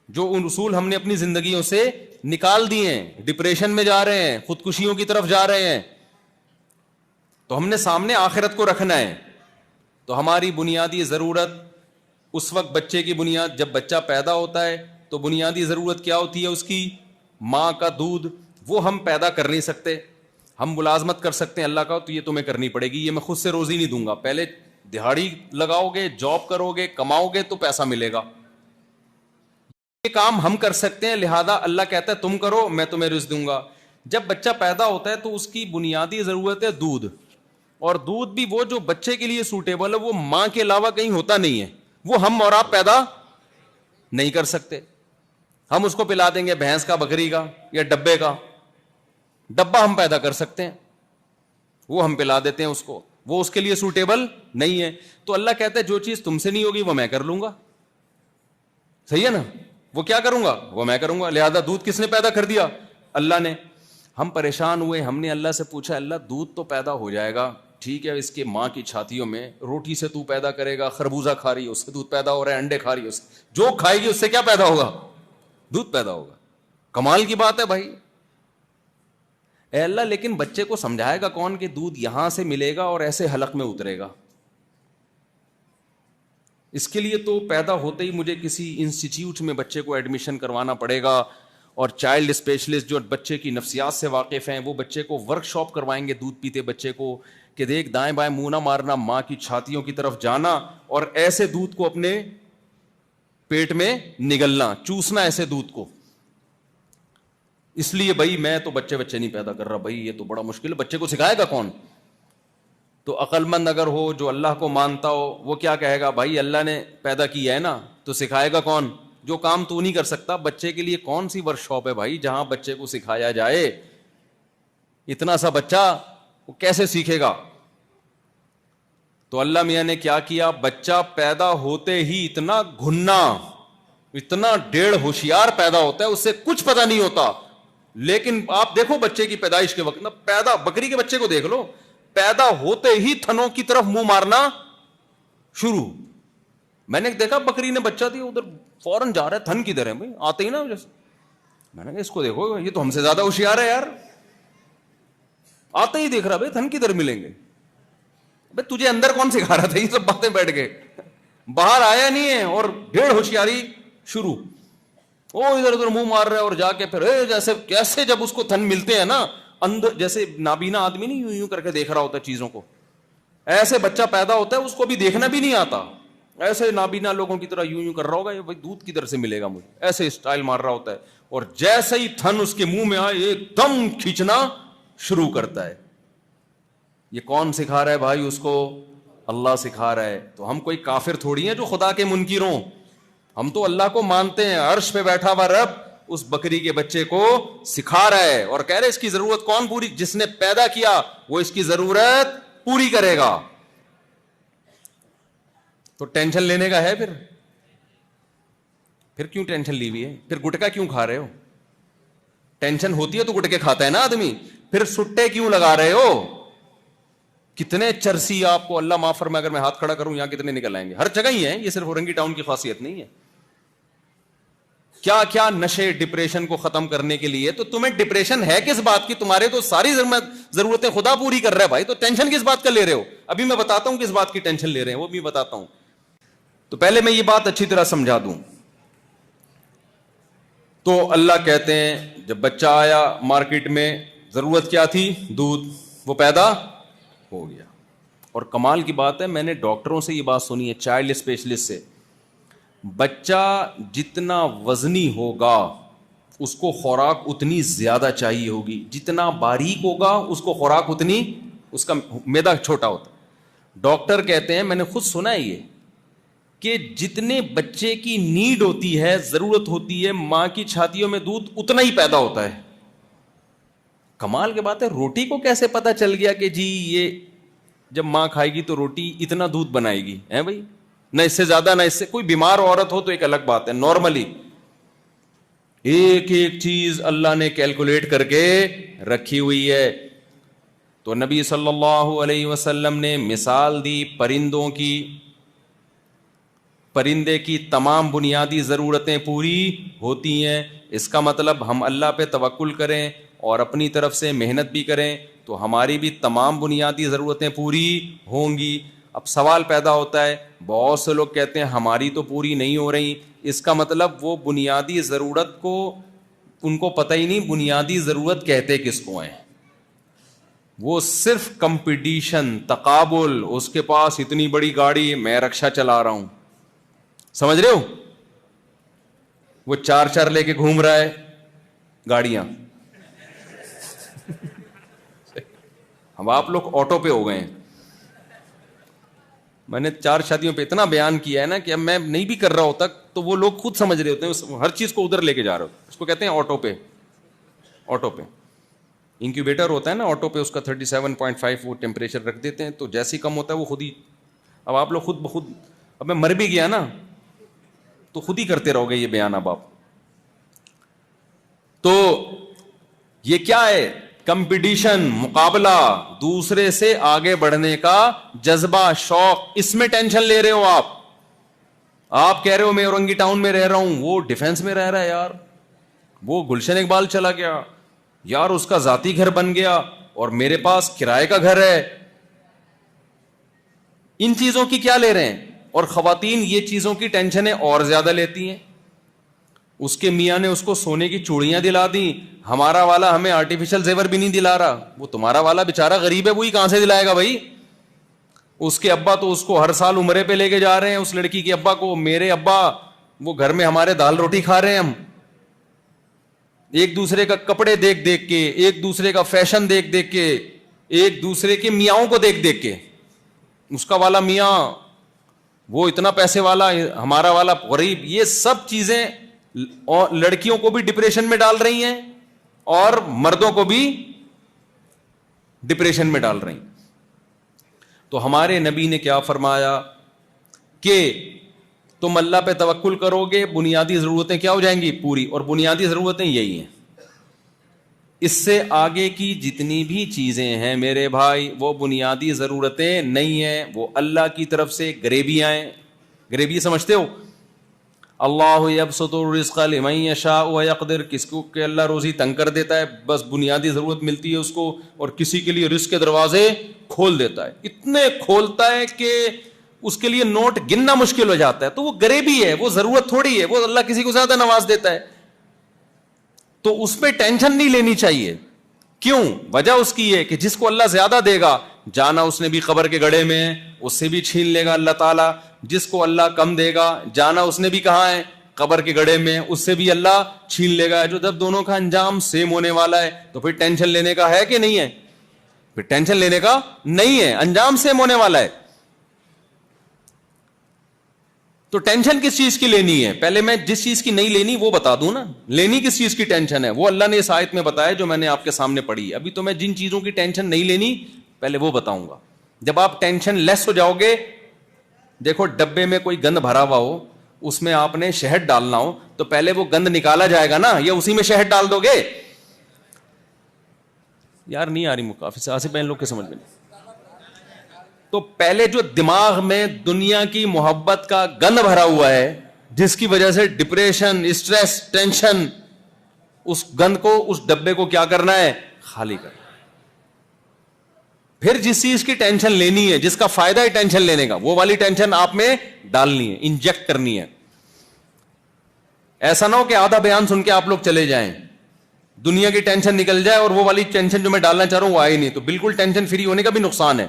Speaker 1: جو ان اصول ہم نے اپنی زندگیوں سے نکال دیے ہیں, ڈپریشن میں جا رہے ہیں, خودکشیوں کی طرف جا رہے ہیں, تو ہم نے سامنے آخرت کو رکھنا ہے. تو ہماری بنیادی ضرورت اس وقت بچے کی بنیاد, جب بچہ پیدا ہوتا ہے تو بنیادی ضرورت کیا ہوتی ہے اس کی؟ ماں کا دودھ. وہ ہم پیدا کر نہیں سکتے. ہم ملازمت کر سکتے ہیں اللہ کا, تو یہ تمہیں کرنی پڑے گی, یہ میں خود سے روزی نہیں دوں گا. پہلے دہاڑی لگاؤ گے, جاب کرو گے, کماؤ گے تو پیسہ ملے گا. یہ کام ہم کر سکتے ہیں, لہذا اللہ کہتا ہے تم کرو, میں تمہیں رزق دوں گا. جب بچہ پیدا ہوتا ہے تو اس کی بنیادی ضرورت ہے دودھ, اور دودھ بھی وہ جو بچے کے لیے سوٹیبل ہے, وہ ماں کے علاوہ کہیں ہوتا نہیں ہے. وہ ہم اور آپ پیدا نہیں کر سکتے. ہم اس کو پلا دیں گے بھینس کا, بکری کا, یا ڈبے کا. ڈبہ ہم پیدا کر سکتے ہیں, وہ ہم پلا دیتے ہیں اس کو, وہ اس کے لیے سوٹیبل نہیں ہے. تو اللہ کہتا ہے جو چیز تم سے نہیں ہوگی وہ میں کر لوں گا. صحیح ہے نا؟ وہ کیا کروں گا؟ وہ میں کروں گا. لہذا دودھ کس نے پیدا کر دیا؟ اللہ نے. ہم پریشان ہوئے, ہم نے اللہ سے پوچھا اللہ دودھ تو پیدا ہو جائے گا, ٹھیک ہے, اس کے ماں کی چھاتیوں میں روٹی سے تو پیدا کرے گا, خربوزہ کھا رہی ہے اس سے دودھ پیدا ہو رہا ہے, انڈے کھا رہی ہے اس سے, جو کھائے گی اس سے کیا پیدا ہوگا؟ دودھ پیدا ہوگا. کمال کی بات ہے بھائی. اے اللہ, لیکن بچے کو سمجھائے گا کون کہ دودھ یہاں سے ملے گا اور ایسے حلق میں اترے گا؟ اس کے لیے تو پیدا ہوتے ہی مجھے کسی انسٹیٹیوٹ میں بچے کو ایڈمیشن کروانا پڑے گا, اور چائلڈ اسپیشلسٹ جو بچے کی نفسیات سے واقف ہیں وہ بچے کو ورک شاپ کروائیں گے دودھ پیتے بچے کو, کہ دیکھ دائیں بائیں منہ نہ مارنا, ماں کی چھاتیوں کی طرف جانا اور ایسے دودھ کو اپنے پیٹ میں نگلنا, چوسنا ایسے دودھ کو. اس لیے بھائی میں تو بچے نہیں پیدا کر رہا بھائی, یہ تو بڑا مشکل ہے. بچے کو سکھائے گا کون؟ تو عقل مند اگر ہو, جو اللہ کو مانتا ہو, وہ کیا کہے گا بھائی اللہ نے پیدا کیا ہے نا, تو سکھائے گا کون؟ جو کام تو نہیں کر سکتا. بچے کے لیے کون سی ورک شاپ ہے بھائی جہاں بچے کو سکھایا جائے؟ اتنا سا بچہ وہ کیسے سیکھے گا؟ تو اللہ میاں نے کیا کیا, بچہ پیدا ہوتے ہی اتنا گھنا, اتنا ڈیڑھ ہوشیار پیدا ہوتا ہے, اس سے کچھ پتہ نہیں ہوتا. لیکن آپ دیکھو بچے کی پیدائش کے وقت نا, بکری کے بچے کو دیکھ لو, پیدا ہوتے ہی تھنوں کی طرف منہ مارنا شروع. میں نے دیکھا بکری نے بچہ دیا, ادھر فوراً جا رہا ہے, تھن کدھر ہے بھائی, آتے ہی نا جیسے. میں نے کہا اس کو دیکھو, یہ تو ہم سے زیادہ ہوشیار ہے یار, آتے ہی دیکھ رہا بھائی تھن کدھر ملیں گے. بھائی تجھے اندر کون سکھا رہا تھا یہ سب باتیں؟ بیٹھ گئے, باہر آیا نہیں ہے اور ڈیڑھ ہوشیاری شروع. وہ ادھر ادھر منہ مار رہا ہے, اور جا کے پھر جیسے کیسے جب اس کو تھن ملتے ہیں نا اندر, جیسے نابینا آدمی نہیں یوں کر کے دیکھ رہا ہوتا چیزوں کو, ایسے بچہ پیدا ہوتا ہے, اس کو بھی دیکھنا بھی نہیں آتا, ایسے نابینا لوگوں کی طرح یوں کر رہا ہوگا, یہ بھائی دودھ کدھر سے ملے گا مجھے, ایسے اسٹائل مار رہا ہوتا ہے, اور جیسے ہی تھن اس کے منہ میں آئے ایک دم کھینچنا شروع کرتا ہے. یہ کون سکھا رہا ہے بھائی اس کو؟ اللہ سکھا رہا ہے. تو ہم کوئی کافر تھوڑی ہیں جو خدا کے منکر ہوں, ہم تو اللہ کو مانتے ہیں. عرش پہ بیٹھا ہوا رب اس بکری کے بچے کو سکھا رہا ہے, اور کہہ رہے اس کی ضرورت کون پوری؟ جس نے پیدا کیا وہ اس کی ضرورت پوری کرے گا. تو ٹینشن لینے کا ہے پھر؟ پھر کیوں ٹینشن لی ہوئی ہے؟ پھر گٹکا کیوں کھا رہے ہو؟ ٹینشن ہوتی ہے تو گٹکے کھاتا ہے نا آدمی. پھر سٹے کیوں لگا رہے ہو؟ کتنے چرسی آپ کو اللہ معاف فرمائے، اگر میں ہاتھ کھڑا کروں یہاں کتنے نکل آئیں گے. ہر جگہ ہی ہیں، یہ صرف اورنگی ٹاؤن کی خاصیت نہیں ہے. کیا کیا نشے ڈپریشن کو ختم کرنے کے لیے. تو تمہیں ڈپریشن ہے کس بات کی؟ تمہارے تو ساری ضرورتیں خدا پوری کر رہا ہے بھائی، تو ٹینشن کس بات کا لے رہے ہو؟ ابھی میں بتاتا ہوں کس بات کی ٹینشن لے رہے ہیں، وہ بھی بتاتا ہوں. تو پہلے میں یہ بات اچھی طرح سمجھا دوں. تو اللہ کہتے ہیں جب بچہ آیا مارکیٹ میں، ضرورت کیا تھی؟ دودھ، وہ پیدا ہو گیا. اور کمال کی بات ہے، میں نے ڈاکٹروں سے یہ بات سنی ہے، چائلڈ اسپیشلسٹ سے، بچہ جتنا وزنی ہوگا اس کو خوراک اتنی زیادہ چاہیے ہوگی، جتنا باریک ہوگا اس کو خوراک اتنی، اس کا معدہ چھوٹا ہوتا. ڈاکٹر کہتے ہیں، میں نے خود سنا ہے یہ، کہ جتنے بچے کی نیڈ ہوتی ہے، ضرورت ہوتی ہے، ماں کی چھاتیوں میں دودھ اتنا ہی پیدا ہوتا ہے. کمال کی بات ہے. روٹی کو کیسے پتا چل گیا کہ جی یہ جب ماں کھائے گی تو روٹی اتنا دودھ بنائے گی؟ ہے بھائی، نہ اس سے زیادہ نہ اس سے. کوئی بیمار عورت ہو تو ایک الگ بات ہے، نارملی ایک ایک چیز اللہ نے کیلکولیٹ کر کے رکھی ہوئی ہے. تو نبی صلی اللہ علیہ وسلم نے مثال دی پرندوں کی. پرندے کی تمام بنیادی ضرورتیں پوری ہوتی ہیں. اس کا مطلب ہم اللہ پہ توکل کریں اور اپنی طرف سے محنت بھی کریں تو ہماری بھی تمام بنیادی ضرورتیں پوری ہوں گی. اب سوال پیدا ہوتا ہے، بہت سے لوگ کہتے ہیں ہماری تو پوری نہیں ہو رہی. اس کا مطلب وہ بنیادی ضرورت کو ان کو پتہ ہی نہیں بنیادی ضرورت کہتے کس کو ہیں. وہ صرف کمپٹیشن، تقابل، اس کے پاس اتنی بڑی گاڑی، میں رکشا چلا رہا ہوں، سمجھ رہے ہو؟ وہ 4 لے کے گھوم رہا ہے گاڑیاں. اب آپ لوگ آٹو پہ ہو گئے ہیں. میں نے 4 شادیوں پہ اتنا بیان کیا ہے نا کہ اب میں نہیں بھی کر رہا ہوتا تو وہ لوگ خود سمجھ رہے ہوتے ہیں، ہر چیز کو ادھر لے کے جا رہے ہوتے. اس کو کہتے ہیں آٹو پہ. آٹو پہ انکیوبیٹر ہوتا ہے نا آٹو پہ، اس کا 37.5 وہ ٹیمپریچر رکھ دیتے ہیں، تو جیسے ہی کم ہوتا ہے وہ خود ہی. اب آپ لوگ خود بخود، اب میں مر بھی گیا نا تو خود ہی کرتے رہو گے یہ بیان. اب آپ تو یہ کیا ہے؟ کمپٹیشن، مقابلہ، دوسرے سے آگے بڑھنے کا جذبہ، شوق. اس میں ٹینشن لے رہے ہو آپ. آپ کہہ رہے ہو میں اورنگی ٹاؤن میں رہ رہا ہوں، وہ ڈیفینس میں رہ رہا ہے یار، وہ گلشن اقبال چلا گیا یار، اس کا ذاتی گھر بن گیا اور میرے پاس کرائے کا گھر ہے. ان چیزوں کی کیا لے رہے ہیں؟ اور خواتین یہ چیزوں کی ٹینشنیں اور زیادہ لیتی ہیں. اس کے میاں نے اس کو سونے کی چوڑیاں دلا دی، ہمارا والا ہمیں آرٹیفیشل زیور بھی نہیں دلا رہا. وہ تمہارا والا بےچارا غریب ہے، وہی کہاں سے دلائے گا بھائی؟ اس کے ابا تو اس کو ہر سال عمرے پہ لے کے جا رہے ہیں، اس لڑکی کے ابا کو. میرے ابا وہ گھر میں ہمارے دال روٹی کھا رہے ہیں ہم، ایک دوسرے کا کپڑے دیکھ دیکھ کے، ایک دوسرے کا فیشن دیکھ دیکھ کے، ایک دوسرے کے میاؤں کو دیکھ دیکھ کے. اس کا والا میاں وہ اتنا پیسے والا، ہمارا والا غریب. یہ سب چیزیں لڑکیوں کو بھی ڈپریشن میں ڈال رہی ہیں اور مردوں کو بھی ڈپریشن میں ڈال رہی ہیں. تو ہمارے نبی نے کیا فرمایا کہ تم اللہ پہ توکل کرو گے، بنیادی ضرورتیں کیا ہو جائیں گی؟ پوری. اور بنیادی ضرورتیں یہی ہیں. اس سے آگے کی جتنی بھی چیزیں ہیں میرے بھائی وہ بنیادی ضرورتیں نہیں ہیں، وہ اللہ کی طرف سے گریبیاں ہیں. گریبی سمجھتے ہو؟ اللہ یبسط الرزق لمن یشاء ویقدر، کس کو کہ اللہ روزی تنگ کر دیتا ہے، بس بنیادی ضرورت ملتی ہے اس کو، اور کسی کے لیے رزق کے دروازے کھول دیتا ہے. اتنے کھولتا ہے کہ اس کے لیے نوٹ گننا مشکل ہو جاتا ہے. تو وہ غریبی ہے، وہ ضرورت تھوڑی ہے. وہ اللہ کسی کو زیادہ نواز دیتا ہے تو اس پہ ٹینشن نہیں لینی چاہیے. کیوں؟ وجہ اس کی ہے کہ جس کو اللہ زیادہ دے گا، جانا اس نے بھی قبر کے گڑھے میں ہے، اس سے بھی چھین لے گا اللہ تعالیٰ. جس کو اللہ کم دے گا، جانا اس نے بھی کہاں ہے؟ قبر کے گڑھے میں، اس سے بھی اللہ چھین لے گا. جو جب دونوں کا انجام سیم ہونے والا ہے تو پھر ٹینشن لینے کا ہے کہ نہیں ہے؟ پھر ٹینشن لینے کا نہیں ہے، انجام سیم ہونے والا ہے. تو ٹینشن کس چیز کی لینی ہے؟ پہلے میں جس چیز کی نہیں لینی وہ بتا دوں نا. لینی کس چیز کی ٹینشن ہے وہ اللہ نے اس آیت میں بتایا جو میں نے آپ کے سامنے پڑھی. ابھی تو میں جن چیزوں کی ٹینشن نہیں لینی پہلے وہ بتاؤں گا. جب آپ ٹینشن لیس ہو جاؤ گے، دیکھو ڈبے میں کوئی گند بھرا ہوا ہو اس میں آپ نے شہد ڈالنا ہو تو پہلے وہ گند نکالا جائے گا نا, یا اسی میں شہد ڈال دو گے؟ یار نہیں آ رہی کافی سے آصف بہن لوگ کے سمجھ میں نہیں. تو پہلے جو دماغ میں دنیا کی محبت کا گند بھرا ہوا ہے, جس کی وجہ سے ڈپریشن, اسٹریس, ٹینشن, اس گند کو, اس ڈبے کو کیا کرنا ہے؟ خالی کرنا. پھر جس چیز کی ٹینشن لینی ہے, جس کا فائدہ ہے ٹینشن لینے کا, وہ والی ٹینشن آپ میں ڈالنی ہے, انجیکٹ کرنی ہے. ایسا نہ ہو کہ آدھا بیان سن کے آپ لوگ چلے جائیں, دنیا کی ٹینشن نکل جائے اور وہ والی ٹینشن جو میں ڈالنا چاہ رہا ہوں وہ آئی نہیں. تو بالکل ٹینشن فری ہونے کا بھی نقصان ہے.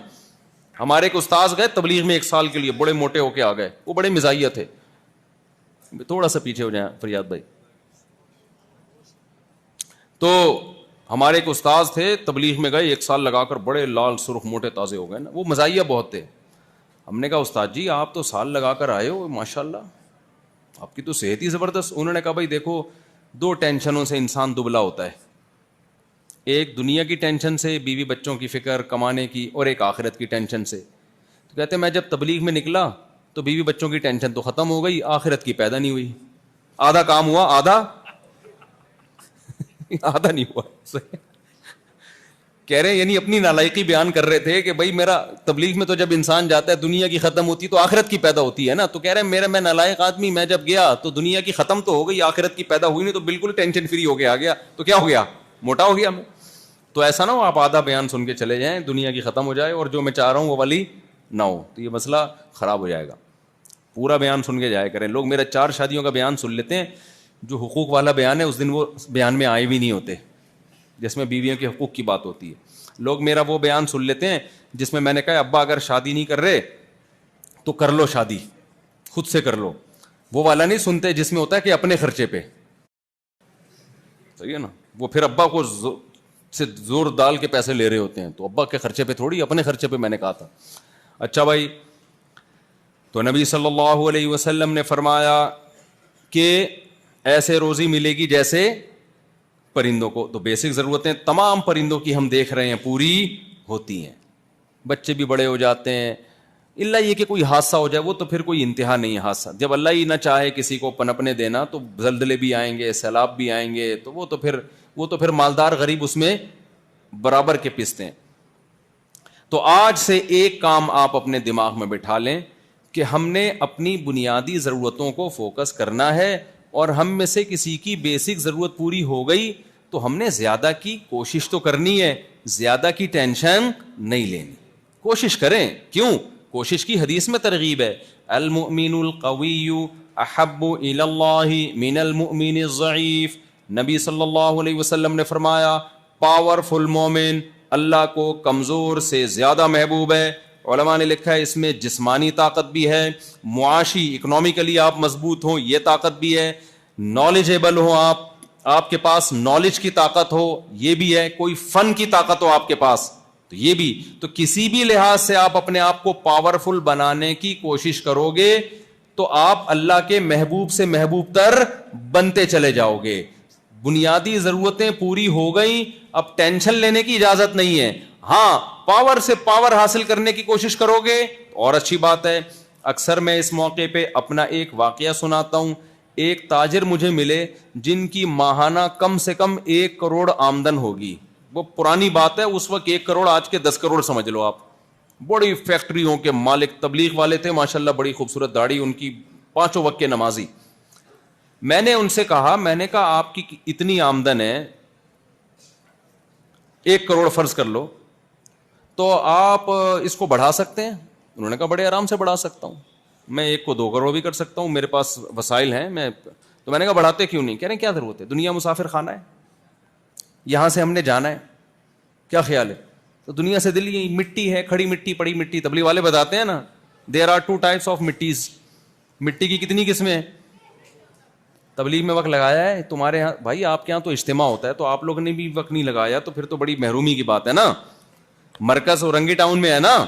Speaker 1: ہمارے ایک استاذ گئے تبلیغ میں 1 سال کے لیے, بڑے موٹے ہو کے آ گئے, وہ بڑے مزاحیہ تھے. تھوڑا سا پیچھے ہو جائیں فریاد بھائی. تو ہمارے ایک استاذ تھے, تبلیغ میں گئے, 1 سال لگا کر بڑے لال سرخ موٹے تازے ہو گئے نا, وہ مزاحیہ بہت تھے. ہم نے کہا استاد جی آپ تو سال لگا کر آئے ہو, ماشاء اللہ آپ کی تو صحت ہی زبردست. انہوں نے کہا بھائی دیکھو 2 ٹینشنوں سے انسان دبلا ہوتا ہے, ایک دنیا کی ٹینشن سے, بیوی بچوں کی فکر, کمانے کی, اور ایک آخرت کی ٹینشن سے. تو کہتے ہیں میں جب تبلیغ میں نکلا تو بیوی بچوں کی ٹینشن تو ختم ہو گئی, آخرت کی پیدا نہیں ہوئی. آدھا کام ہوا, آدھا نہیں ہوا. کہہ رہے ہیں یعنی اپنی نالائقی بیان کر رہے تھے کہ بھائی میرا تبلیغ میں تو جب انسان جاتا ہے دنیا کی ختم ہوتی تو آخرت کی پیدا ہوتی ہے نا. تو کہہ رہے ہیں میں نالائق آدمی, میں جب گیا تو دنیا کی ختم تو ہو گئی, آخرت کی پیدا ہوئی نہیں, تو بالکل ٹینشن فری ہو کے آ گیا. تو کیا ہو گیا؟ موٹا ہو گیا میں. تو ایسا نہ ہو آپ آدھا بیان سن کے چلے جائیں, دنیا کی ختم ہو جائے اور جو میں چاہ رہا ہوں وہ والی نہ ہو, تو یہ مسئلہ خراب ہو جائے گا. پورا بیان سن کے جایا کریں. لوگ میرا 4 شادیوں کا بیان سن لیتے ہیں, جو حقوق والا بیان ہے اس دن وہ بیان میں آئے بھی نہیں ہوتے, جس میں بیویوں کے حقوق کی بات ہوتی ہے. لوگ میرا وہ بیان سن لیتے ہیں جس میں نے کہا ابا اگر شادی نہیں کر رہے تو کر لو شادی, خود سے کر لو. وہ والا نہیں سنتے جس میں ہوتا ہے کہ اپنے خرچے پہ. صحیح ہے نا, وہ پھر ابا کو سے زور ڈال کے پیسے لے رہے ہوتے ہیں, تو ابا کے خرچے پہ تھوڑی, اپنے خرچے پہ میں نے کہا تھا. اچھا بھائی, تو نبی صلی اللہ علیہ وسلم نے فرمایا کہ ایسے روزی ملے گی جیسے پرندوں کو. تو بیسک ضرورتیں تمام پرندوں کی ہم دیکھ رہے ہیں پوری ہوتی ہیں, بچے بھی بڑے ہو جاتے ہیں, اللہ یہ کہ کوئی حادثہ ہو جائے وہ تو پھر کوئی انتہا نہیں ہے حادثہ. جب اللہ ہی نہ چاہے کسی کو پنپنے دینا تو زلزلے بھی آئیں گے, سیلاب بھی آئیں گے, تو وہ تو پھر مالدار غریب اس میں برابر کے پستے ہیں. تو آج سے ایک کام آپ اپنے دماغ میں بٹھا لیں کہ ہم نے اپنی بنیادی ضرورتوں کو فوکس کرنا ہے, اور ہم میں سے کسی کی بیسک ضرورت پوری ہو گئی تو ہم نے زیادہ کی کوشش تو کرنی ہے, زیادہ کی ٹینشن نہیں لینی. کوشش کریں, کیوں؟ کوشش کی حدیث میں ترغیب ہے, المؤمن القوی احب الی اللہ من المؤمن الضعیف. نبی صلی اللہ علیہ وسلم نے فرمایا پاورفل مومن اللہ کو کمزور سے زیادہ محبوب ہے. علماء نے لکھا ہے اس میں جسمانی طاقت بھی ہے, معاشی اکنومیکلی آپ مضبوط ہوں یہ طاقت بھی ہے, نالجیبل ہو آپ کے پاس نالج کی طاقت ہو یہ بھی ہے, کوئی فن کی طاقت ہو آپ کے پاس تو یہ بھی. تو کسی بھی لحاظ سے آپ اپنے آپ کو پاورفل بنانے کی کوشش کرو گے تو آپ اللہ کے محبوب سے محبوب تر بنتے چلے جاؤ گے. بنیادی ضرورتیں پوری ہو گئیں, اب ٹینشن لینے کی اجازت نہیں ہے. ہاں پاور سے پاور حاصل کرنے کی کوشش کرو گے اور اچھی بات ہے. اکثر میں اس موقع پہ اپنا ایک واقعہ سناتا ہوں. ایک تاجر مجھے ملے جن کی ماہانہ کم سے کم 1 کروڑ آمدن ہوگی. وہ پرانی بات ہے, اس وقت 1 کروڑ آج کے 10 کروڑ سمجھ لو آپ. بڑی فیکٹریوں کے مالک, تبلیغ والے تھے ماشاءاللہ, بڑی خوبصورت داڑھی ان کی, 5 وقت کے نمازی. میں نے ان سے کہا, میں نے کہا آپ کی اتنی آمدن ہے 1 کروڑ فرض کر لو, تو آپ اس کو بڑھا سکتے ہیں؟ انہوں نے کہا بڑے آرام سے بڑھا سکتا ہوں, میں 1 کو 2 کروڑ بھی کر سکتا ہوں, میرے پاس وسائل ہیں. تو میں نے کہا بڑھاتے کیوں نہیں؟ کہہ رہے ہیں کیا ضرورت ہے, دنیا مسافر خانہ ہے, یہاں سے ہم نے جانا ہے, کیا خیال ہے؟ تو دنیا سے دل یہ مٹی ہے, کھڑی مٹی, پڑی مٹی. تبلیغ والے بتاتے ہیں نا دیر آر 2 types of مٹیز. مٹی کی کتنی قسمیں ہیں؟ تبلیغ میں وقت لگایا ہے تمہارے یہاں بھائی, آپ کے یہاں تو اجتماع ہوتا ہے تو آپ لوگوں نے بھی وقت نہیں لگایا, تو پھر تو بڑی محرومی کی بات ہے نا. مرکز اورنگی ٹاؤن میں ہے نا.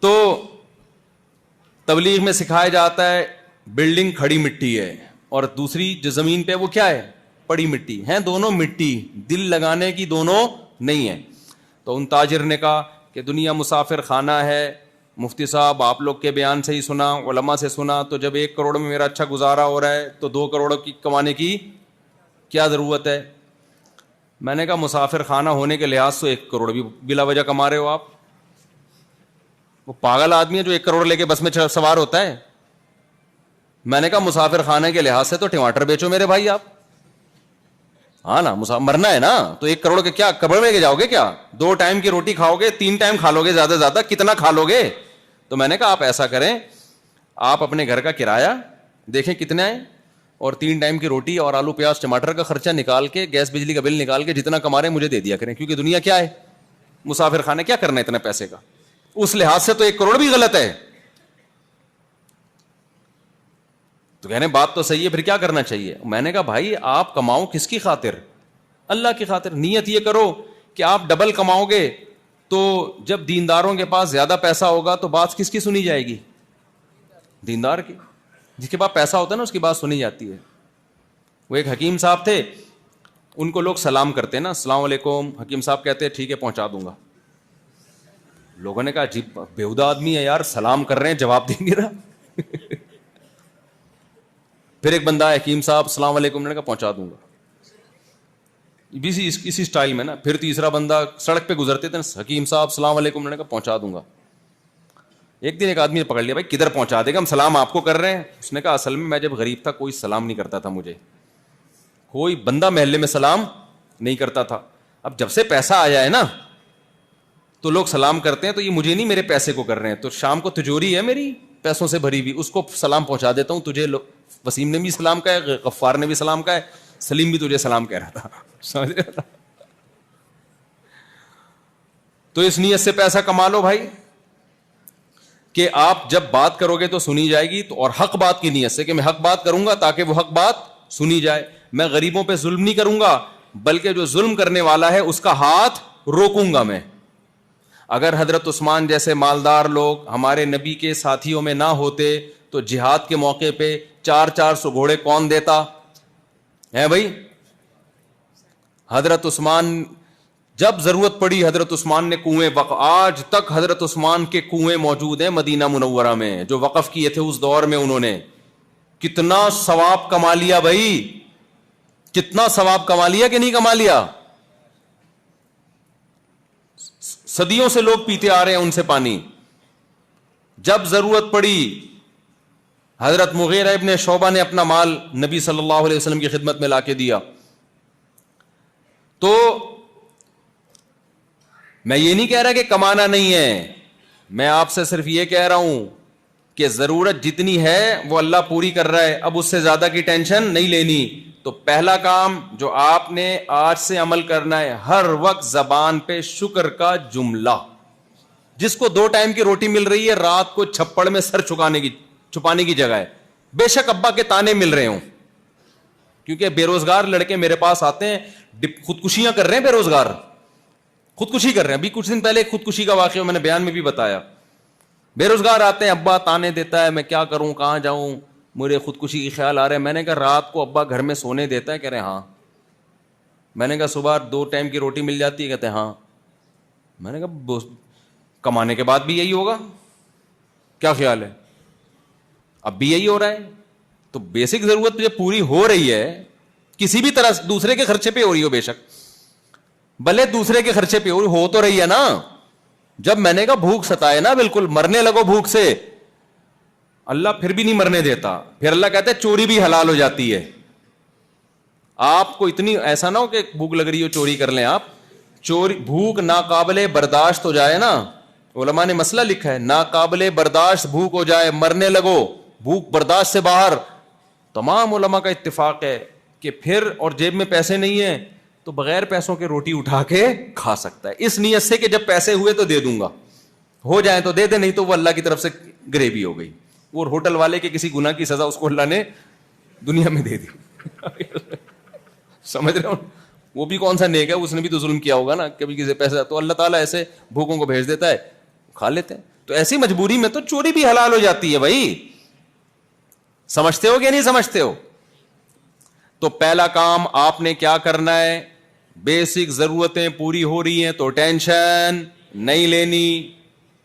Speaker 1: تو تبلیغ میں سکھایا جاتا ہے بلڈنگ کھڑی مٹی ہے اور دوسری جو زمین پہ وہ کیا ہے, پڑی مٹی ہیں, دونوں مٹی, دل لگانے کی دونوں نہیں ہے. تو ان تاجر نے کہا کہ دنیا مسافر خانہ ہے, مفتی صاحب آپ لوگ کے بیان سے ہی سنا, علماء سے سنا, تو جب 1 کروڑ میں میرا اچھا گزارا ہو رہا ہے تو 2 کروڑ کی کمانے کی کیا ضرورت ہے؟ میں نے کہا مسافر خانہ ہونے کے لحاظ سے 1 کروڑ بھی بلا وجہ کما رہے ہو آپ. وہ پاگل آدمی ہے جو 1 کروڑ لے کے بس میں سوار ہوتا ہے. میں نے کہا مسافر خانے کے لحاظ سے تو ٹماٹر بیچو میرے بھائی آپ. ہاں نا, مرنا ہے نا, تو 1 کروڑ کے کیا قبر میں جاؤ گے کیا؟ 2 ٹائم کی روٹی کھاؤ گے, 3 ٹائم کھا لو گے زیادہ سے زیادہ, کتنا کھا لو گے؟ تو میں نے کہا آپ ایسا کریں, آپ اپنے گھر کا کرایہ دیکھیں کتنا ہے, اور 3 ٹائم کی روٹی اور آلو پیاز ٹماٹر کا خرچہ نکال کے, گیس بجلی کا بل نکال کے جتنا کما رہے ہیں مجھے دے دیا کریں, کیونکہ دنیا کیا ہے, مسافر خانے, کیا کرنا ہے اتنے پیسے کا. اس لحاظ سے تو 1 کروڑ بھی غلط ہے. تو کہنے بات تو صحیح ہے, پھر کیا کرنا چاہیے؟ میں نے کہا بھائی آپ کماؤ کس کی خاطر؟ اللہ کی خاطر. نیت یہ کرو کہ آپ ڈبل کماؤ گے, تو جب دینداروں کے پاس زیادہ پیسہ ہوگا تو بات کس کی سنی جائے گی؟ دیندار کی. جس کے پاس پیسہ ہوتا ہے نا اس کی بات سنی جاتی ہے. وہ ایک حکیم صاحب تھے, ان کو لوگ سلام کرتے ہیں نا, السلام علیکم, حکیم صاحب کہتے ہیں ٹھیک ہے پہنچا دوں گا. لوگوں نے کہا عجیب بیہودہ آدمی ہے یار, سلام کر رہے ہیں جواب دیں گے نا. پھر ایک بندہ ہے, حکیم صاحب السلام علیکم, نے کہا پہنچا دوں گا, اسی اسٹائل میں نا. پھر تیسرا بندہ, سڑک پہ گزرتے تھے, حکیم صاحب السلام علیکم, نے کہا پہنچا دوں گا. ایک دن ایک آدمی نے پکڑ لیا, بھائی کدھر پہنچا دے گا, ہم سلام آپ کو کر رہے ہیں. اس نے کہا اصل میں جب غریب تھا کوئی سلام نہیں کرتا تھا, مجھے کوئی بندہ محلے میں سلام نہیں کرتا تھا. اب جب سے پیسہ آیا ہے نا تو لوگ سلام کرتے ہیں, تو یہ مجھے نہیں میرے پیسے کو کر رہے ہیں. تو شام کو تجوری ہے میری پیسوں سے بھری ہوئی, اس کو سلام پہنچا دیتا ہوں. تجھے وسیم نے بھی سلام کہا ہے, غفار نے بھی سلام کہا ہے, سلیم بھی تجھے سلام کہہ رہا تھا. سمجھ رہے تھا؟ تو اس نیت سے پیسہ کما لو بھائی کہ آپ جب بات کرو گے تو سنی جائے گی, تو اور حق بات کی نیت سے کہ میں حق بات کروں گا تاکہ وہ حق بات سنی جائے. میں غریبوں پہ ظلم نہیں کروں گا, بلکہ جو ظلم کرنے والا ہے اس کا ہاتھ روکوں گا میں. اگر حضرت عثمان جیسے مالدار لوگ ہمارے نبی کے ساتھیوں میں نہ ہوتے تو جہاد کے موقع پہ 400 گھوڑے کون دیتا ہے بھائی؟ حضرت عثمان جب ضرورت پڑی, حضرت عثمان نے کنویں آج تک حضرت عثمان کے کنویں موجود ہیں مدینہ منورہ میں, جو وقف کیے تھے اس دور میں. انہوں نے کتنا ثواب کما لیا بھائی, کتنا ثواب کما لیا کہ نہیں کما لیا. صدیوں سے لوگ پیتے آ رہے ہیں ان سے پانی. جب ضرورت پڑی حضرت مغیرہ ابن شعبہ نے اپنا مال نبی صلی اللہ علیہ وسلم کی خدمت میں لا کے دیا. تو میں یہ نہیں کہہ رہا کہ کمانا نہیں ہے, میں آپ سے صرف یہ کہہ رہا ہوں کہ ضرورت جتنی ہے وہ اللہ پوری کر رہا ہے, اب اس سے زیادہ کی ٹینشن نہیں لینی. تو پہلا کام جو آپ نے آج سے عمل کرنا ہے, ہر وقت زبان پہ شکر کا جملہ. جس کو 2 ٹائم کی روٹی مل رہی ہے رات کو چھپڑ میں سر چھپانے کی جگہ ہے, بے شک ابا کے تانے مل رہے ہوں, کیونکہ بے روزگار لڑکے میرے پاس آتے ہیں, خودکشیاں کر رہے ہیں, بے روزگار خودکشی کر رہے ہیں. ابھی کچھ دن پہلے خودکشی کا واقعہ میں نے بیان میں بھی بتایا. بے روزگار آتے ہیں, ابا تانے دیتا ہے, میں کیا کروں, کہاں جاؤں, مجھے خودکشی کی خیال آ رہے ہیں. میں نے کہا رات کو ابا گھر میں سونے دیتا ہے؟ کہہ رہے ہاں. میں نے کہا صبح 2 ٹائم کی روٹی مل جاتی ہے؟ کہتے ہیں ہاں. میں نے کہا کمانے کے بعد بھی یہی ہوگا؟ کیا خیال ہے؟ اب بھی یہی ہو رہا ہے. تو بیسک ضرورت جب پوری ہو رہی ہے کسی بھی طرح, دوسرے کے خرچے پہ ہو رہی ہو, بے شک بھلے دوسرے کے خرچے پہ ہو تو رہی ہے نا. جب میں نے کہا بھوک ستائے نا, بالکل مرنے لگو بھوک سے, اللہ پھر بھی نہیں مرنے دیتا. پھر اللہ کہتا ہے چوری بھی حلال ہو جاتی ہے. آپ کو اتنی ایسا نہ ہو کہ بھوک لگ رہی ہو چوری کر لیں آپ. چوری, بھوک ناقابل برداشت ہو جائے نا, علماء نے مسئلہ لکھا ہے, ناقابل برداشت بھوک ہو جائے, مرنے لگو, بھوک برداشت سے باہر, تمام علماء کا اتفاق ہے کہ پھر, اور جیب میں پیسے نہیں ہیں تو بغیر پیسوں کے روٹی اٹھا کے کھا سکتا ہے, اس نیت سے کہ جب پیسے ہوئے تو دے دوں گا, ہو جائے تو دے دے, نہیں تو وہ اللہ کی طرف سے گریوی ہو گئی. وہ ہوٹل والے کے کسی گناہ کی سزا اس کو اللہ نے دنیا میں دے دی. سمجھ رہے ہو, وہ بھی کون سا نیک ہے, اس نے بھی تو ظلم کیا ہوگا نا, کبھی کسی پیسہ, تو اللہ تعالیٰ ایسے بھوکوں کو بھیج دیتا ہے, کھا لیتے ہیں. تو ایسی مجبوری میں تو چوری بھی حلال ہو جاتی ہے بھائی. سمجھتے ہو کہ نہیں سمجھتے ہو؟ تو پہلا کام آپ نے کیا کرنا ہے, بیسک ضرورتیں پوری ہو رہی ہیں تو ٹینشن نہیں لینی.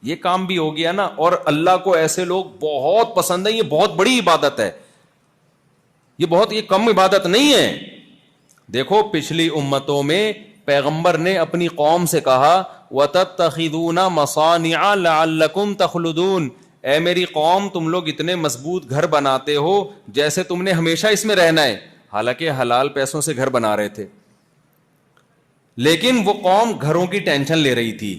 Speaker 1: یہ کام بھی ہو گیا نا. اور اللہ کو ایسے لوگ بہت پسند ہیں. یہ بہت بڑی عبادت ہے, یہ کم عبادت نہیں ہے. دیکھو پچھلی امتوں میں پیغمبر نے اپنی قوم سے کہا وَتَتَّخِذُونَ مَصَانِعَ لَعَلَّكُمْ تَخْلُدُونَ, اے میری قوم تم لوگ اتنے مضبوط گھر بناتے ہو جیسے تم نے ہمیشہ اس میں رہنا ہے. حالانکہ حلال پیسوں سے گھر بنا رہے تھے, لیکن وہ قوم گھروں کی ٹینشن لے رہی تھی.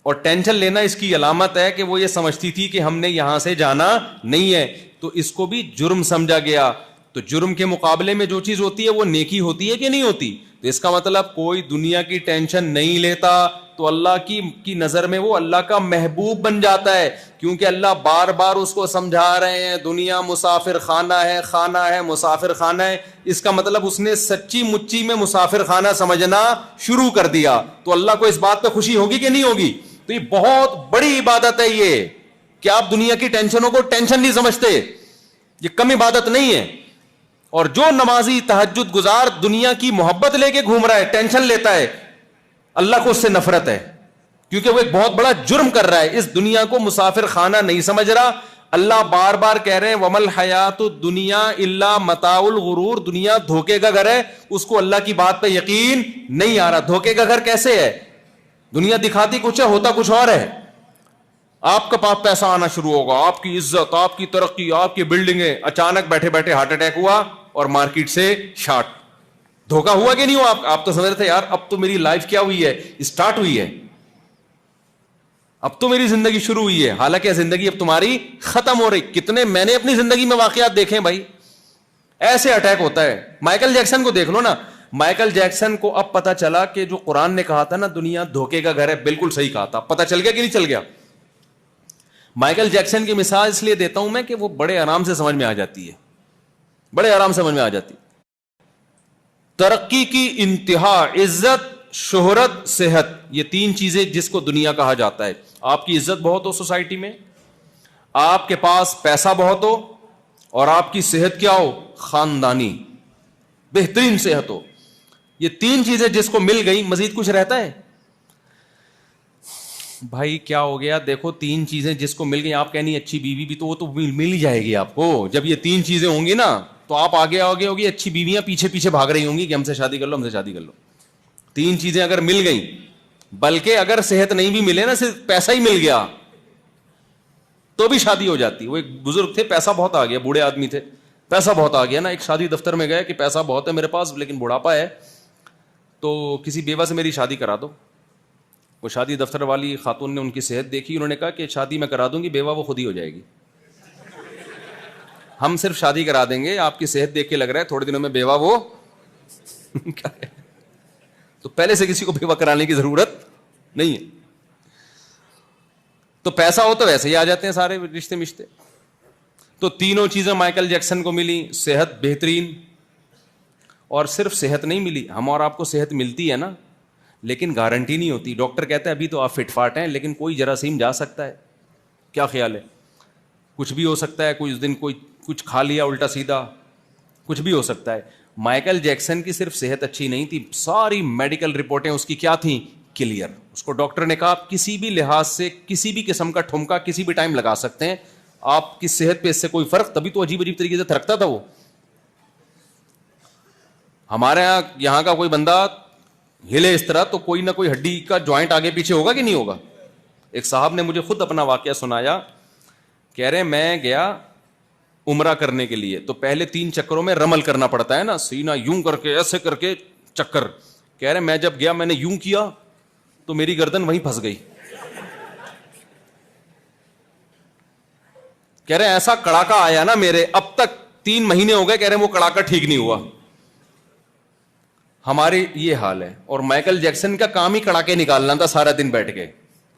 Speaker 1: اور ٹینشن لینا اس کی علامت ہے کہ وہ یہ سمجھتی تھی کہ ہم نے یہاں سے جانا نہیں ہے, تو اس کو بھی جرم سمجھا گیا. تو جرم کے مقابلے میں جو چیز ہوتی ہے وہ نیکی ہوتی ہے کہ نہیں ہوتی؟ تو اس کا مطلب کوئی دنیا کی ٹینشن نہیں لیتا تو اللہ کی نظر میں وہ اللہ کا محبوب بن جاتا ہے, کیونکہ اللہ بار بار اس کو سمجھا رہے ہیں دنیا مسافر خانہ ہے, خانہ ہے مسافر خانہ ہے. اس کا مطلب اس نے سچی مچی میں مسافر خانہ سمجھنا شروع کر دیا. تو اللہ کو اس بات پہ خوشی ہوگی کہ نہیں ہوگی؟ تو یہ بہت بڑی عبادت ہے یہ, کہ آپ دنیا کی ٹینشنوں کو ٹینشن نہیں سمجھتے. یہ کم عبادت نہیں ہے. اور جو نمازی تہجد گزار دنیا کی محبت لے کے گھوم رہا ہے, ٹینشن لیتا ہے, اللہ کو اس سے نفرت ہے, کیونکہ وہ ایک بہت بڑا جرم کر رہا ہے. اس دنیا کو مسافر خانہ نہیں سمجھ رہا. اللہ بار بار کہہ رہے ہیں وَمَا الْحَيَاةُ الدُّنْيَا إِلَّا مَتَاعُ الْغُرُورِ, دنیا دھوکے کا گھر ہے. اس کو اللہ کی بات پہ یقین نہیں آ رہا. دھوکے کا گھر کیسے ہے؟ دنیا دکھاتی کچھ ہے, ہوتا کچھ اور ہے. آپ کا پاس پیسہ آنا شروع ہوگا, آپ کی عزت, آپ کی ترقی, آپ کی بلڈنگیں, اچانک بیٹھے بیٹھے ہارٹ اٹیک ہوا اور مارکیٹ سے شارٹ. دھوکا ہوا کہ نہیں ہوا؟ آپ تو سمجھ رہے تھے یار اب تو میری لائف کیا ہوئی ہے, اسٹارٹ ہوئی ہے, اب تو میری زندگی شروع ہوئی ہے. حالانکہ زندگی اب تمہاری ختم ہو رہی. کتنے میں نے اپنی زندگی میں واقعات دیکھے بھائی, ایسے اٹیک ہوتا ہے. مائیکل جیکسن کو دیکھ لو نا. مائیکل جیکسن کو اب پتا چلا کہ جو قرآن نے کہا تھا نا دنیا دھوکے کا گھر ہے, بالکل صحیح کہا تھا. پتا چل گیا کہ نہیں چل گیا؟ مائیکل جیکسن کی مثال اس لیے دیتا ہوں میں کہ وہ بڑے آرام سے سمجھ میں آ جاتی ہے, بڑے آرام سے سمجھ میں آ جاتی. ترقی کی انتہا عزت, شہرت, صحت, یہ تین چیزیں جس کو دنیا کہا جاتا ہے. آپ کی عزت بہت ہو سوسائٹی میں, آپ کے پاس پیسہ بہت ہو, اور آپ کی صحت کیا ہو؟ خاندانی بہترین صحت ہو. یہ تین چیزیں جس کو مل گئی مزید کچھ رہتا ہے؟ بھائی کیا ہو گیا؟ دیکھو تین چیزیں جس کو مل گئی, آپ کہنی اچھی بیوی بھی تو وہ تو مل ہی جائے گی آپ کو. جب یہ تین چیزیں ہوں گی نا تو آپ آگے ہوگی, اچھی بیویاں پیچھے پیچھے بھاگ رہی ہوں گی کہ ہم سے شادی کر لو, ہم سے شادی کر لو. تین چیزیں اگر مل گئیں, بلکہ اگر صحت نہیں بھی ملے نا, صرف پیسہ ہی مل گیا تو بھی شادی ہو جاتی. وہ ایک بزرگ تھے, پیسہ بہت آ گیا, بوڑھے آدمی تھے, پیسہ بہت آ گیا نا. ایک شادی دفتر میں گئے کہ پیسہ بہت ہے میرے پاس لیکن بڑھاپا ہے, تو کسی بیوہ سے میری شادی کرا دو. وہ شادی دفتر والی خاتون نے ان کی صحت دیکھی, انہوں نے کہا کہ شادی میں کرا دوں گی, بیوہ وہ خود ہی ہو جائے گی. ہم صرف شادی کرا دیں گے, آپ کی صحت دیکھ کے لگ رہا ہے تھوڑے دنوں میں بیوہ وہ کیا ہے. تو پہلے سے کسی کو بیوہ کرانے کی ضرورت نہیں ہے. تو پیسہ ہو تو ویسے ہی آ جاتے ہیں سارے رشتے مشتے. تو تینوں چیزیں مائیکل جیکسن کو ملی, صحت بہترین, اور صرف صحت نہیں ملی, ہم اور آپ کو صحت ملتی ہے نا, لیکن گارنٹی نہیں ہوتی. ڈاکٹر کہتا ہے ابھی تو آپ فٹ فاٹ ہیں, لیکن کوئی جراثیم جا سکتا ہے. کیا خیال ہے؟ کچھ بھی ہو سکتا ہے, کچھ دن کوئی کچھ کھا لیا الٹا سیدھا, کچھ بھی ہو سکتا ہے. مائیکل جیکسن کی صرف صحت اچھی نہیں تھی, ساری میڈیکل رپورٹیں اس کی کیا تھیں؟ کلیئر. اس کو ڈاکٹر نے کہا آپ کسی بھی لحاظ سے کسی بھی قسم کا ٹھمکا کسی بھی ٹائم لگا سکتے ہیں, آپ کی صحت پہ اس سے کوئی فرق. تبھی تو عجیب عجیب طریقے سے تھرکتا تھا وہ. ہمارے یہاں کا کوئی بندہ ہلے اس طرح تو کوئی نہ کوئی ہڈی کا جوائنٹ آگے پیچھے ہوگا کہ نہیں ہوگا. ایک صاحب نے مجھے خود اپنا واقعہ سنایا, کہہ رہے میں گیا عمرہ کرنے کے لیے, تو پہلے 3 چکروں میں رمل کرنا پڑتا ہے نا, سینہ یوں کر کے ایسے کر کے چکر. کہہ رہے میں جب گیا میں نے یوں کیا تو میری گردن وہیں پھنس گئی. کہہ رہے ایسا کڑاکا آیا نا میرے, اب تک 3 مہینے ہو گئے, کہہ رہے وہ کڑاکا ٹھیک نہیں ہوا. ہمارے یہ حال ہے. اور مائیکل جیکسن کا کام ہی کڑاکے نکالنا تھا سارا دن بیٹھ کے.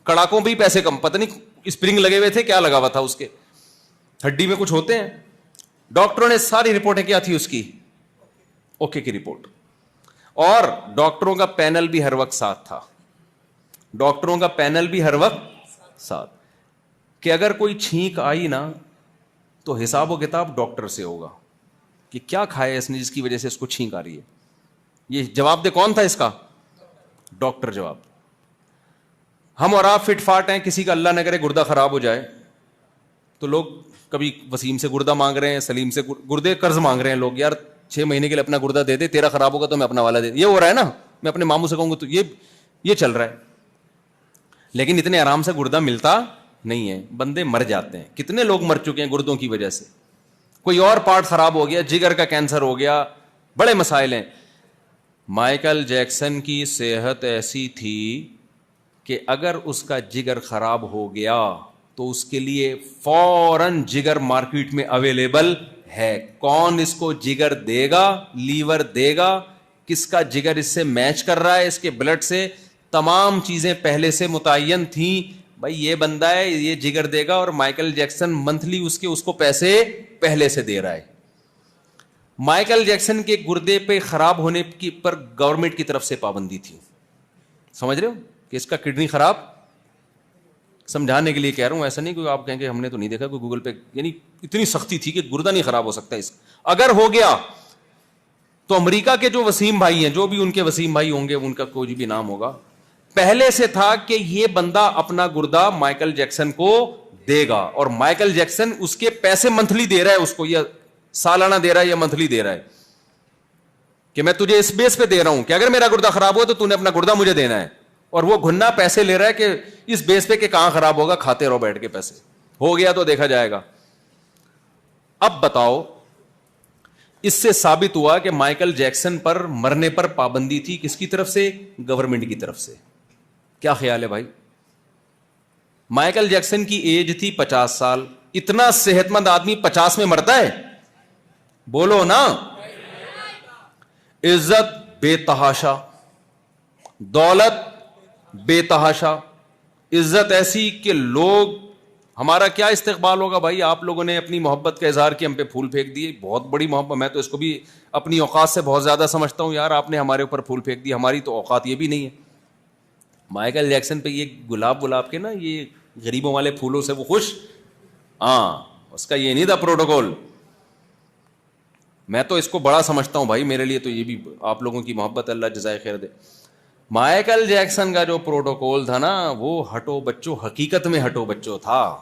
Speaker 1: کڑاکوں پہ ہی پیسے کم, پتہ نہیں اسپرنگ لگے ہوئے تھے, کیا لگا ہوا تھا اس کے, ہڈی میں کچھ ہوتے ہیں. ڈاکٹروں نے ساری رپورٹیں کیا تھی اس کی, اوکے کی رپورٹ. اور ڈاکٹروں کا پینل بھی ہر وقت ساتھ تھا, ڈاکٹروں کا پینل بھی ہر وقت ساتھ, کہ اگر کوئی چھینک آئی نا تو حساب و کتاب ڈاکٹر سے ہوگا کہ کیا کھایا اس نے جس کی وجہ سے اس کو چھینک آ رہی ہے. یہ جواب دے کون تھا اس کا؟ ڈاکٹر جواب. ہم اور آپ فٹ فاٹ ہیں, کسی کا اللہ نہ کرے گردہ خراب ہو جائے تو لوگ کبھی وسیم سے گردہ مانگ رہے ہیں, سلیم سے گردے قرض مانگ رہے ہیں لوگ, یار 6 مہینے کے لیے اپنا گردہ دے دے, تیرا خراب ہوگا تو میں اپنا والا دے دے. یہ ہو رہا ہے نا, میں اپنے ماموں سے کہوں گا تو یہ چل رہا ہے. لیکن اتنے آرام سے گردہ ملتا نہیں ہے, بندے مر جاتے ہیں. کتنے لوگ مر چکے ہیں گردوں کی وجہ سے, کوئی اور پارٹ خراب ہو گیا, جگر کا کینسر ہو گیا, بڑے مسائل ہیں. مائیکل جیکسن کی صحت ایسی تھی کہ اگر اس کا جگر خراب ہو گیا تو اس کے لیے فوراً جگر مارکیٹ میں اویلیبل ہے. کون اس کو جگر دے گا, لیور دے گا, کس کا جگر اس سے میچ کر رہا ہے, اس کے بلڈ سے, تمام چیزیں پہلے سے متعین تھیں. بھائی یہ بندہ ہے, یہ جگر دے گا, اور مائیکل جیکسن منتھلی اس کو پیسے پہلے سے دے رہا ہے. مائیکل جیکسن کے گردے پہ خراب ہونے کی پر گورنمنٹ کی طرف سے پابندی تھی. سمجھ رہے ہو کہ اس کا کڈنی خراب, سمجھانے کے لیے کہہ رہا ہوں, ایسا نہیں کہ آپ کہیں کہ ہم نے تو نہیں دیکھا کوئی گوگل پہ, یعنی اتنی سختی تھی کہ گردہ نہیں خراب ہو سکتا اس. اگر ہو گیا تو امریکہ کے جو وسیم بھائی ہیں, جو بھی ان کے وسیم بھائی ہوں گے, ان کا کوئی بھی نام ہوگا, پہلے سے تھا کہ یہ بندہ اپنا گردہ مائیکل جیکسن کو دے گا, اور مائیکل جیکسن اس کے پیسے منتھلی دے رہا ہے اس کو, یا سالانہ دے رہا ہے یا منتھلی دے رہا ہے, کہ میں تجھے اس بیس پہ دے رہا ہوں کہ اگر میرا گردہ خراب ہو تو تو نے اپنا گردہ مجھے دینا ہے. اور وہ گھننا پیسے لے رہا ہے کہ اس بیس پہ کہ کہاں خراب ہوگا, کھاتے رہو بیٹھ کے پیسے, ہو گیا تو دیکھا جائے گا. اب بتاؤ, اس سے ثابت ہوا کہ مائیکل جیکسن پر مرنے پر پابندی تھی, کس کی طرف سے؟ گورنمنٹ کی طرف سے. کیا خیال ہے بھائی؟ مائیکل جیکسن کی ایج تھی 50 سال. اتنا صحت مند آدمی 50 میں مرتا ہے؟ بولو نا. عزت بے تحاشا, دولت بے تحاشا, عزت ایسی کہ لوگ, ہمارا کیا استقبال ہوگا بھائی. آپ لوگوں نے اپنی محبت کا اظہار کیا, ہم پہ پھول پھینک دیے, بہت بڑی محبت, میں تو اس کو بھی اپنی اوقات سے بہت زیادہ سمجھتا ہوں. یار آپ نے ہمارے اوپر پھول پھینک دی, ہماری تو اوقات یہ بھی نہیں ہے. مائیکل جیکسن پہ یہ گلاب کے نا, یہ غریبوں والے پھولوں سے وہ خوش, ہاں اس کا یہ نہیں تھا پروٹوکول. میں تو اس کو بڑا سمجھتا ہوں بھائی, میرے لیے تو یہ بھی آپ لوگوں کی محبت, اللہ جزائے خیر دے. مائیکل جیکسن کا جو پروٹوکول تھا نا, وہ ہٹو بچوں, حقیقت میں ہٹو بچوں تھا.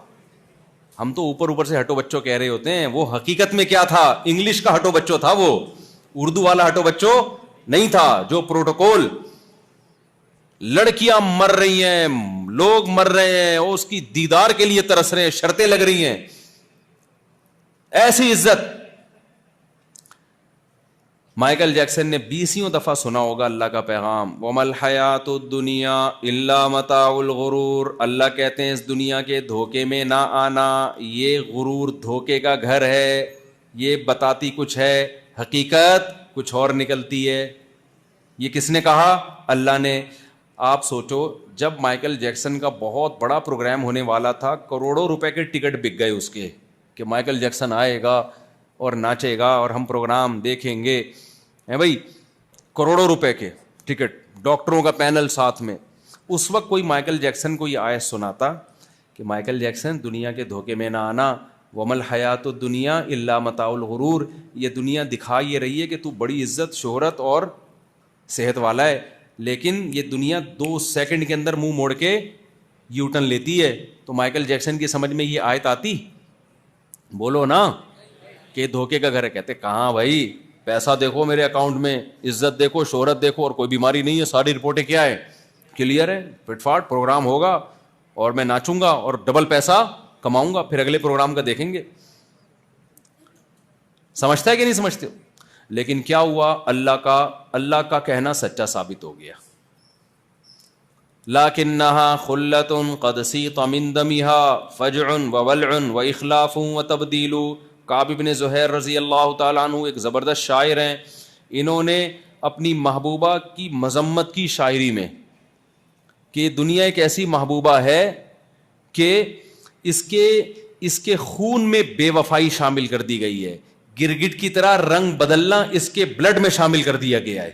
Speaker 1: ہم تو اوپر سے ہٹو بچوں کہہ رہے ہوتے ہیں, وہ حقیقت میں کیا تھا؟ انگلش کا ہٹو بچوں تھا وہ, اردو والا ہٹو بچوں نہیں تھا. جو پروٹوکول, لڑکیاں مر رہی ہیں, لوگ مر رہے ہیں, اس کی دیدار کے لیے ترس رہے ہیں, شرطیں لگ رہی ہیں, ایسی عزت. مائیکل جیکسن نے 20 دفعہ سنا ہوگا اللہ کا پیغام, وَمَا الْحَيَاةُ الدُّنْيَا إِلَّا مَتَاعُ الْغُرُورِ. اللہ کہتے ہیں اس دنیا کے دھوکے میں نہ آنا, یہ غرور دھوکے کا گھر ہے, یہ بتاتی کچھ ہے, حقیقت کچھ اور نکلتی ہے. یہ کس نے کہا؟ اللہ نے. آپ سوچو, جب مائیکل جیکسن کا بہت بڑا پروگرام ہونے والا تھا, کروڑوں روپے کے ٹکٹ بک گئے اس کے, کہ مائیکل جیکسن آئے گا اور ناچے گا اور ہم پروگرام دیکھیں گے, ہے بھائی, کروڑوں روپے کے ٹکٹ, ڈاکٹروں کا پینل ساتھ میں. اس وقت کوئی مائیکل جیکسن کو یہ آیت سناتا کہ مائیکل جیکسن دنیا کے دھوکے میں نہ آنا, وَمَا الْحَيَاةُ الدُّنْيَا إِلَّا مَتَاعُ الْغُرُورِ. یہ دنیا دکھا یہ رہی ہے کہ تو بڑی عزت, شہرت اور صحت والا ہے, لیکن یہ دنیا 2 سیکنڈ کے اندر منہ موڑ کے یو ٹرن لیتی ہے. تو مائیکل جیکسن کی سمجھ میں یہ آیت آتی؟ بولو نا, کہ دھوکے کا گھر ہے. کہتے کہاں بھائی, پیسہ دیکھو میرے اکاؤنٹ میں, عزت دیکھو, شہرت دیکھو, اور کوئی بیماری نہیں ہے, ساری رپورٹیں کیا ہے, کلیئر ہے, فٹ فاٹ پروگرام ہوگا اور میں ناچوں گا اور ڈبل پیسہ کماؤں گا, پھر اگلے پروگرام کا دیکھیں گے. سمجھتا ہے کہ نہیں سمجھتے ہو؟ لیکن کیا ہوا, اللہ کا کہنا سچا ثابت ہو گیا. لَكِنَّهَا خُلَّةٌ قَدْ سِيطَ مِن دَمِهَا فَجْعٌ وَوَلْعٌ وَإِخْلَافٌ وَتَبْدِيلٌ. کعب بن زہیر رضی اللہ تعالیٰ عنہ ایک زبردست شاعر ہیں. انہوں نے اپنی محبوبہ کی مذمت کی شاعری میں, کہ دنیا ایک ایسی محبوبہ ہے کہ اس کے خون میں بے وفائی شامل کر دی گئی ہے, گرگٹ کی طرح رنگ بدلنا اس کے بلڈ میں شامل کر دیا گیا ہے.